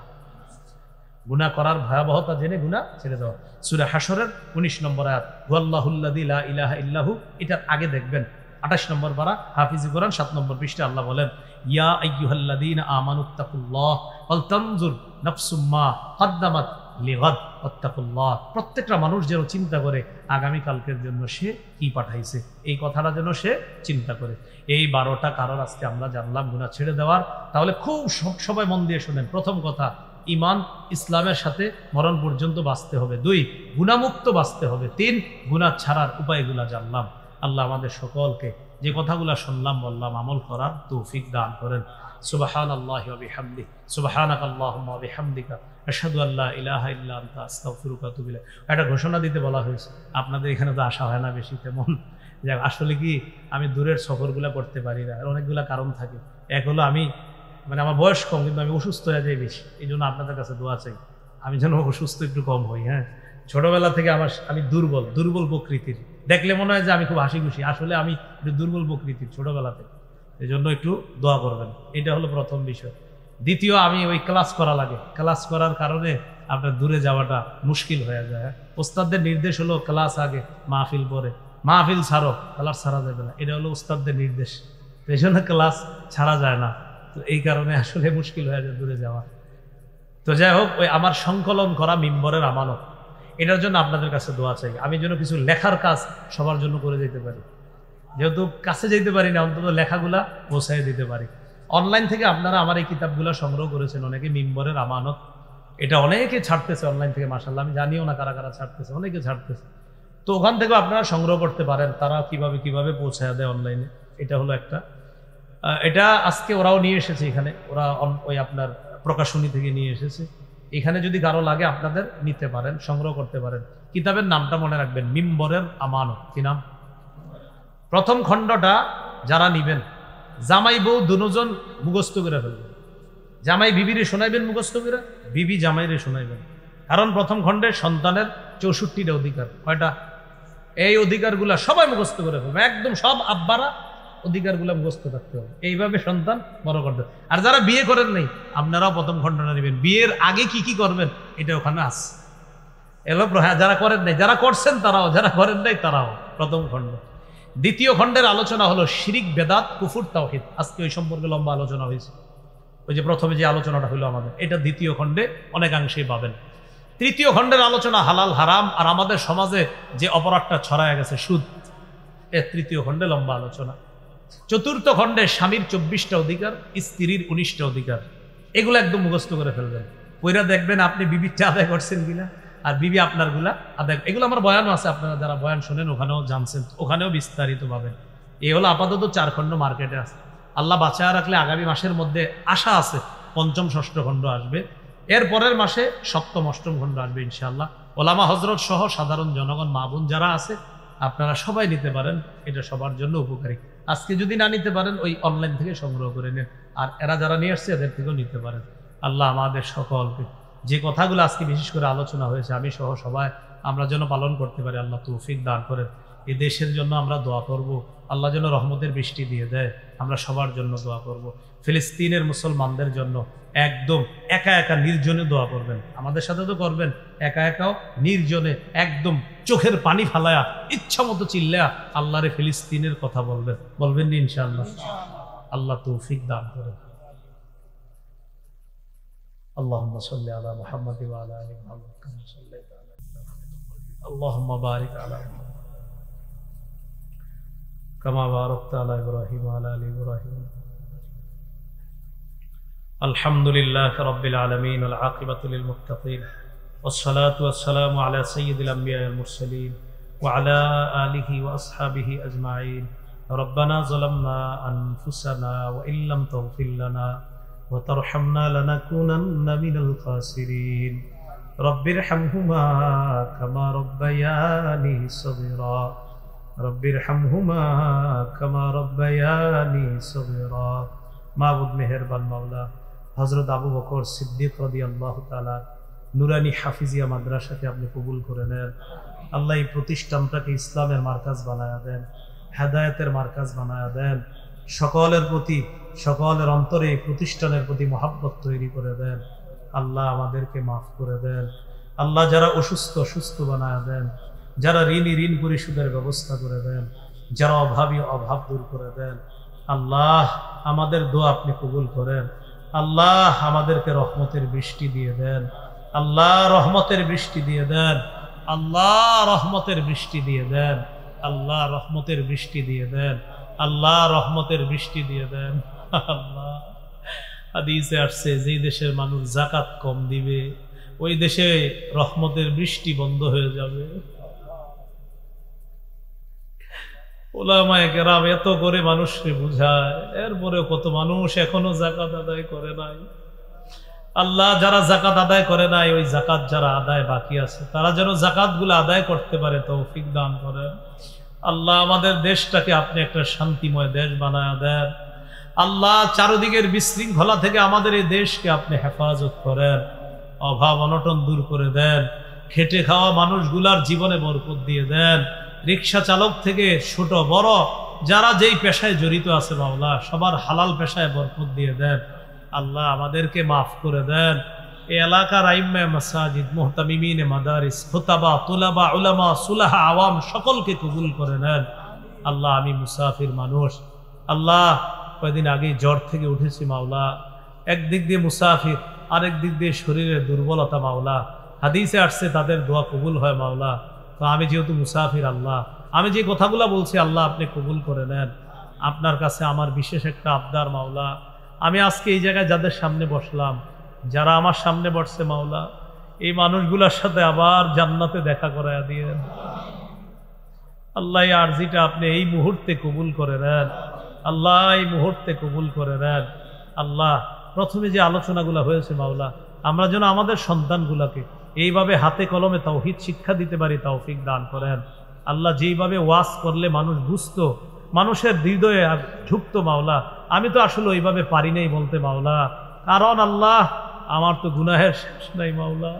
গুনাহ করার ভয়াবহতা জেনে গুনাহ ছেড়ে দেওয়া। সূরা হাশরের 19 নম্বর আয়াত, ওয়াল্লাহুল্লাযী লা ইলাহা ইল্লাহু, এটার আগে দেখবেন 28 নম্বর পারা হাফিজি কোরআন 7 নম্বর পৃষ্ঠা আল্লাহ বলেন, ইয়া আইয়ুহাল্লাযীনা আমানুত্তাকুল্লাহ ওয়াল তানজুর নাফসুম মা কদ্দামাত লিগাদ ওয়াত্তাকুল্লাহ। প্রত্যেকটা মানুষ যেন চিন্তা করে আগামী কালকের জন্য সে কি পাঠাইছে, এই কথাটা যেন সে চিন্তা করে। এই 12টা কারণ আজকে আমরা জানলাম গুনাহ ছেড়ে দেওয়ার। তাহলে খুব সবাই মন দিয়ে শোনেন। প্রথম কথা, ইমান ইসলামের সাথে মরণ পর্যন্ত বাঁচতে হবে। 2, গুনাহমুক্ত বাঁচতে হবে। 3, গুনাহ ছাড়ার উপায়গুলা জানলাম। আল্লাহ আমাদের সকলকে যে কথাগুলা শুনলাম বললাম আমল করার তৌফিক দান করেন। সুবহানাল্লাহি ওয়া বিহামদিহি, সুবহানাকাল্লাহুম্মা ওয়া বিহামদিকা, আশহাদু আল্লা ইলাহা ইল্লা আনতা, আস্তাগফিরুকা ওয়া আতুবু ইলাইক। একটা ঘোষণা দিতে বলা হয়েছে, আপনাদের এখানে তো আসা হয় না বেশি তেমন। আসলে কি, আমি দূরের সফরগুলা করতে পারি না, অনেকগুলা কারণ থাকে। এক হলো আমি আমার বয়স কম, কিন্তু আমি অসুস্থ হয়ে যাই বেশি, এই জন্য আপনাদের কাছে দোয়া চাই আমি যেন অসুস্থ একটু কম হই। হ্যাঁ, ছোটবেলা থেকে আমি দুর্বল প্রকৃতির, দেখলে মনে হয় যে আমি খুব হাসি খুশি, আসলে আমি একটু দুর্বল প্রকৃতির ছোটবেলা থেকে। এই জন্য একটু দোয়া করবেন, এটা হলো প্রথম বিষয়। দ্বিতীয়, আমি ওই ক্লাস করা লাগে, ক্লাস করার কারণে আপনার দূরে যাওয়াটা মুশকিল হয়ে যায়। ওস্তাদদের নির্দেশ হলো ক্লাস আগে, মাহফিল পরে, মাহফিল ছাড়ো, ক্লাস ছাড়া যাবে না, এটা হলো ওস্তাদদের নির্দেশ। এই জন্য ক্লাস ছাড়া যায় না, তো এই কারণে আসলে মুশকিল হয়ে যায় দূরে যাওয়া। তো যাই হোক, ওই আমার সংকলন করা মিম্বরের আমানত, এটার জন্য আপনাদের কাছে দোয়া চাই। আমি যেন কিছু লেখার কাজ সবার জন্য করে যেতে পারি, যেহেতু কাছে যেতে পারি না, অন্তত লেখাগুলা পৌঁছায় দিতে পারি। অনলাইন থেকে আপনারা আমার এই কিতাবগুলো সংগ্রহ করেছেন অনেকে, মিম্বরের আমানত, এটা অনেকে ছাড়তেছে অনলাইন থেকে, মাশাআল্লাহ। আমি জানিও না কারা কারা ছাড়তেছে, অনেকে ছাড়তেছে। তো ওখান থেকে আপনারা সংগ্রহ করতে পারেন, তারা কিভাবে কিভাবে পৌঁছায় দেয় অনলাইনে, এটা হলো একটা। এটা আজকে ওরাও নিয়ে এসেছে এখানে, ওরা ওই আপনার প্রকাশনী থেকে নিয়ে এসেছে। এখানে যদি কারো লাগে আপনাদের নিতে পারেন, সংগ্রহ করতে পারেন। কিতাবের নামটা মনে রাখবেন, মিম্বরের আমানত। কি নাম? প্রথম খণ্ডটা যারা নিবেন, জামাই বউ দুজন মুখস্থ করে ফেলবেন। জামাই বিবিরে শোনাইবেন মুখস্থ করে, বিবি জামাইরে শোনাইবেন। কারণ প্রথম খণ্ডে সন্তানের 64টা অধিকার। কয়টা? এই অধিকারগুলা সবাই মুখস্থ করে ফেলবে, একদম সব আব্বারা অধিকারগুলো মুখস্থ থাকতে হবে, এইভাবে সন্তান বড় করতে হবে। আর যারা বিয়ে করেন নাই, আপনারাও প্রথম খণ্ডটা নেবেন। বিয়ের আগে কি কি করবেন এটা ওখানে আছে, এলো। হ্যাঁ, যারা করেন নাই, যারা করছেন তারাও, যারা করেন নাই তারাও, প্রথম খণ্ড। দ্বিতীয় খণ্ডের আলোচনা হলো শিরিক, বেদাত, কুফর, তাওহীদ। আজকে ওই সম্পর্কে লম্বা আলোচনা হয়েছে। ওই যে প্রথমে যে আলোচনাটা হলো আমাদের, এটা দ্বিতীয় খণ্ডে অনেকাংশেই পাবেন। তৃতীয় খণ্ডের আলোচনা হালাল হারাম আর আমাদের সমাজে যে অপরাধটা ছড়ায় গেছে, সুদ, এর তৃতীয় খণ্ডে লম্বা আলোচনা। চতুর্থ খণ্ডে স্বামীর 24টা অধিকার, স্ত্রীর 19টা অধিকার। এগুলো একদম মুখস্থ করে ফেলবেন, পয়রা দেখবেন আপনি বিবিরটা আদায় করছেন কিনা, আর বিবি আপনার গুলা আদায়। এগুলো আমার বয়ানও আছে, আপনারা যারা বয়ান শোনেন ওখানেও জানছেন, ওখানেও বিস্তারিত পাবেন। এই হলো আপাতত 4 খণ্ড মার্কেটে আছে। আল্লাহ বাঁচায় রাখলে আগামী মাসের মধ্যে আশা আছে 5ম 6ষ্ঠ খণ্ড আসবে, এর পরের মাসে 7ম 8ম খণ্ড আসবে ইনশাআল্লাহ। ওলামা হজরত সহ সাধারণ জনগণ, মা বোন যারা আছে, আপনারা সবাই নিতে পারেন, এটা সবার জন্য উপকারী। আজকে যদি না নিতে পারেন, ওই অনলাইন থেকে সংগ্রহ করে নেন, আর এরা যারা নিয়ে আসছে এদের থেকেও নিতে পারেন। আল্লাহ আমাদের সকলকে যে কথাগুলো আজকে বিশেষ করে আলোচনা হয়েছে, আমি সহ সবাই আমরা যেন পালন করতে পারি, আল্লাহ তৌফিক দান করেন। এই দেশের জন্য আমরা দোয়া করব, আল্লাহ যেন রহমতের বৃষ্টি দিয়ে দেয়, আমরা সবার জন্য দোয়া করব। ফিলিস্তিনের মুসলমানদের জন্য একদম একা একা নির্জনে দোয়া করবেন, আমাদের সাথে তো করবেন, একা একাও নির্জনে একদম চোখের পানি ফালায়া ইচ্ছা মতো চিল্লায়া আল্লাহরে ফিলিস্তিনের কথা বলবেন, বলবেন না ইনশাআল্লাহ? আল্লাহ তৌফিক দান করেন। আল্লাহুম্মা সাল্লি আলা মুহাম্মাদ ওয়া আলা আলি মুহাম্মাদ কামা সাল্লাইতা আলা ইব্রাহিম। আল্লাহুম্মা বারিক আলা মুহাম্মাদ কামা বারাকতা আলা ইব্রাহিম ওয়া আলা আলি ইব্রাহিম। আলহামদুলিল্লাহি রাব্বিল আলামিন ওয়াল আকিবাতু লিল মুত্তাকিন ওয়াসসালাতু ওয়াসসালামু আলা সাইয়্যিদিল আমবিয়া ওয়াল মুরসালিন ওয়া আলা আলিহি ওয়া আসহাবিহি আজমাইন। রব্বানা যালামনা আনফুসানা ওয়া ইল্লাম তাগফির লানা ওয়া তারহামনা লানাকুনান্না মিনাল খাসিরিন। রব্বিরহামহুমা কামা রাব্বায়ানি সগীরা। রব্বিরহামহুমা কামা রাব্বায়ানি সগীরা। মাবুদ মেহেরবান মাওলা, হযরত আবু বকর সিদ্দিক রাদিয়াল্লাহু তাআলা নুরানি হাফিজিয়া মাদ্রাসাকে আপনি কবুল করে নেন। আল্লাহ এই প্রতিষ্ঠানটাকে ইসলামের মার্কাজ বানায়া দেন, হেদায়েতের মার্কাজ বানায়া দেন। সকলের প্রতি, সকলের অন্তরে এই প্রতিষ্ঠানের প্রতি মহাব্বত তৈরি করে দেন। আল্লাহ আমাদেরকে মাফ করে দেন। আল্লাহ যারা অসুস্থ সুস্থ বানায়া দেন, যারা ঋণী ঋণ পরিশোধের ব্যবস্থা করে দেন, যারা অভাবী অভাব দূর করে দেন। আল্লাহ আমাদের দোয়া আপনি কবুল করেন। আল্লাহ আমাদেরকে রহমতের বৃষ্টি দিয়ে দেন। আল্লাহ রহমতের বৃষ্টি দিয়ে দেন। আল্লাহ রহমতের বৃষ্টি দিয়ে দেন। আল্লাহ রহমতের বৃষ্টি দিয়ে দেন। আল্লাহ রহমতের বৃষ্টি দিয়ে দেন। আল্লাহ হাদিসে আসছে, যেই দেশের মানুষ যাকাত কম দিবে ওই দেশে রহমতের বৃষ্টি বন্ধ হয়ে যাবে। ওলামায়ে কেরাম এত করে মানুষকে বুঝায়, এরপরেও কত মানুষ এখনো যাকাত আদায় করে নাই। আল্লাহ যারা যাকাত আদায় করে নাই, ওই যাকাত যারা আদায় বাকি আছে তারা যেন যাকাত গুলো আদায় করতে পারে, তৌফিক দান করেন। আল্লাহ আমাদের দেশটাকে আপনি একটা শান্তিময় দেশ বানায় দেন। আল্লাহ চারদিকের বিশৃঙ্খলা থেকে আমাদের এই দেশকে আপনি হেফাজত করেন। অভাব অনটন দূর করে দেন। খেটে খাওয়া মানুষগুলার জীবনে বরকত দিয়ে দেন। রিক্সা চালক থেকে ছোট বড় যারা যেই পেশায় জড়িত আছে মাওলা সবার হালাল পেশায় বরকত দিয়ে দেন। আল্লাহ আমাদেরকে মাফ করে দেন। এই এলাকার আইম্মে মাসাজিদ, মুহতামিমিনে মাদারিস, খুতাবা, তুলাবা, উলামা, সুলাহা, আওয়াম সকলকে কবুল করে নেন। আল্লাহ আমি মুসাফির মানুষ, আল্লাহ কয়েকদিন আগে জ্বর থেকে উঠেছি মাওলা, একদিক দিয়ে মুসাফির, আরেক দিক দিয়ে শরীরের দুর্বলতা মাওলা। হাদিসে আসছে তাদের দোয়া কবুল হয় মাওলা। তো আমি যেহেতু মুসাফির আল্লাহ, আমি যে কথাগুলো বলছি আল্লাহ আপনি কবুল করে নেন। আপনার কাছে আমার বিশেষ একটা আবদার মাওলা, আমি আজকে এই জায়গায় যাদের সামনে বসলাম, যারা আমার সামনে বসছে মাওলা, এই মানুষগুলোর সাথে আবার জান্নাতে দেখা করায়া দিয়েন আল্লাহ। এই আরজিটা আপনি এই মুহূর্তে কবুল করে নেন আল্লাহ, এই মুহূর্তে কবুল করে নেন আল্লাহ। প্রথমে যে আলোচনাগুলো হয়েছে মাওলা, আমরা যেন আমাদের সন্তানগুলোকে এইভাবে হাতে কলমে তাওহীদ শিক্ষা দিতে পারি, তৌফিক দান করেন আল্লাহ। যেইভাবে ওয়াজ করলে মানুষ বুঝতো, মানুষের হৃদয়ে ঢুকতো মাওলা, আমি তো আসলে ওইভাবে পারি নাই বলতে মাওলা, কারণ আল্লাহ আমার তো গুনাহের শেষ নাই মাওলা।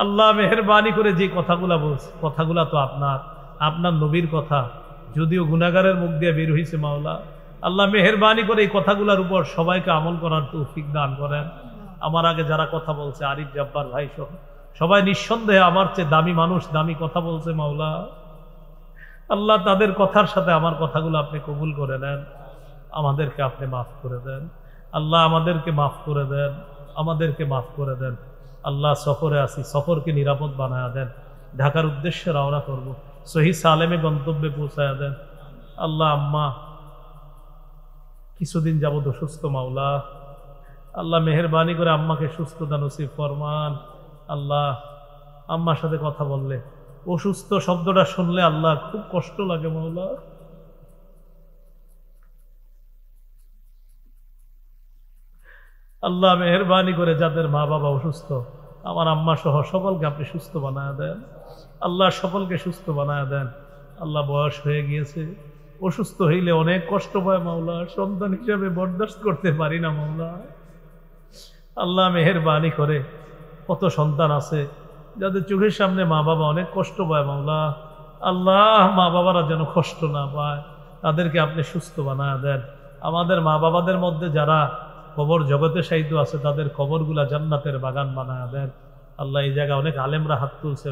আল্লাহ মেহেরবানি করে যে কথাগুলা বলছে, কথাগুলা তো আপনার নবীর কথা, যদিও গুনাহগারের মুখ দিয়ে বের হয়েছে মাওলা। আল্লাহ মেহেরবানি করে এই কথাগুলোর উপর সবাইকে আমল করার তৌফিক দান করেন। আমার আগে যারা কথা বলছে, আরিফ জব্বার ভাই সহ সবাই নিঃসন্দেহে আমার চেয়ে দামি মানুষ, দামি কথা বলছে মাওলা। আল্লাহ তাদের কথার সাথে আমার কথাগুলো আপনি কবুল করে নেন, আমাদেরকে আপনি মাফ করে দেন আল্লাহ, আমাদেরকে মাফ করে দেন, আমাদেরকে মাফ করে দেন আল্লাহ। সফরে আসি, সফরকে নিরাপদ বানায়া দেন। ঢাকার উদ্দেশ্যে রওনা করব, সহি সালেমে গন্তব্যে পৌঁছায়া দেন আল্লাহ। আম্মা কিছুদিন যাবত অসুস্থ মাওলা, আল্লাহ মেহেরবানি করে আম্মাকে সুস্থতা নসিব ফরমান আল্লাহ। আম্মার সাথে কথা বললে, অসুস্থ শব্দটা শুনলে আল্লাহ খুব কষ্ট লাগে মাওলা। আল্লাহ মেহেরবানি করে যাদের মা বাবা অসুস্থ, আমার আম্মা সহ সকলকে আপনি সুস্থ বানায় দেন আল্লাহ, সকলকে সুস্থ বানায় দেন আল্লাহ। বয়স হয়ে গিয়েছে, অসুস্থ হইলে অনেক কষ্ট পায় মাওলা, সন্তান হিসাবে বরদাস্ত করতে পারি না মাওলা। আল্লাহ মেহেরবানি করে কত সন্তান আছে যাদের চোখের সামনে মা বাবা অনেক কষ্ট পায় মাওলা। আল্লাহ মা বাবারা যেন কষ্ট না পায়, তাদেরকে আপনি সুস্থ বানায় দেন। আমাদের মা বাবাদের মধ্যে যারা কবর জগতে সাহিত্য আছে, তাদের কবরগুলা জান্নাতের বাগান বানায় দেন আল্লাহ। এই জায়গায় অনেক আলেমরা হাত তুলছে,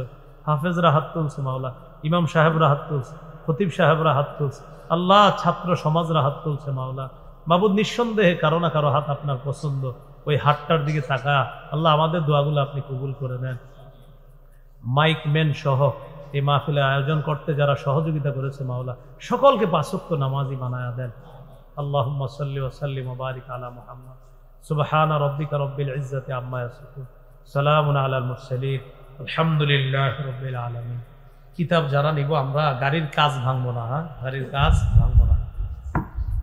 হাফেজরা হাত তুলছে মাওলা, ইমাম সাহেবরা হাত তুলছে, খতিব সাহেবরা হাত তুলছে আল্লাহ, ছাত্র সমাজরা হাত তুলছে মাওলা। মাবুদ নিঃসন্দেহে কারো না কারো হাত আপনার পছন্দ, ওই হাতটার দিকে তাকা আল্লাহ, আমাদের দোয়াগুলো আপনি কবুল করে নেন। মাইক ম্যান সহ এই মাহফিলে আয়োজন করতে যারা সহযোগিতা করেছে মাওলা, সকলকে পাঁচ ওয়াক্ত নামাজি বানায়া দেন। আল্লাহুম্মা সাল্লি ওয়া সাল্লিম ওয়া বারিক আলা মুহাম্মদ। সুবহানা রাব্বিকা রাব্বিল ইজ্জাতি আম্মা ইয়াসিফুন, সালামুন আলাল মুরসালিন, আলহামদুলিল্লাহি রাব্বিল আলামিন। কিতাব যারা নিব আমরা গাড়ির কাজ ভাঙবো না, গাড়ির কাজ ভাঙবো না।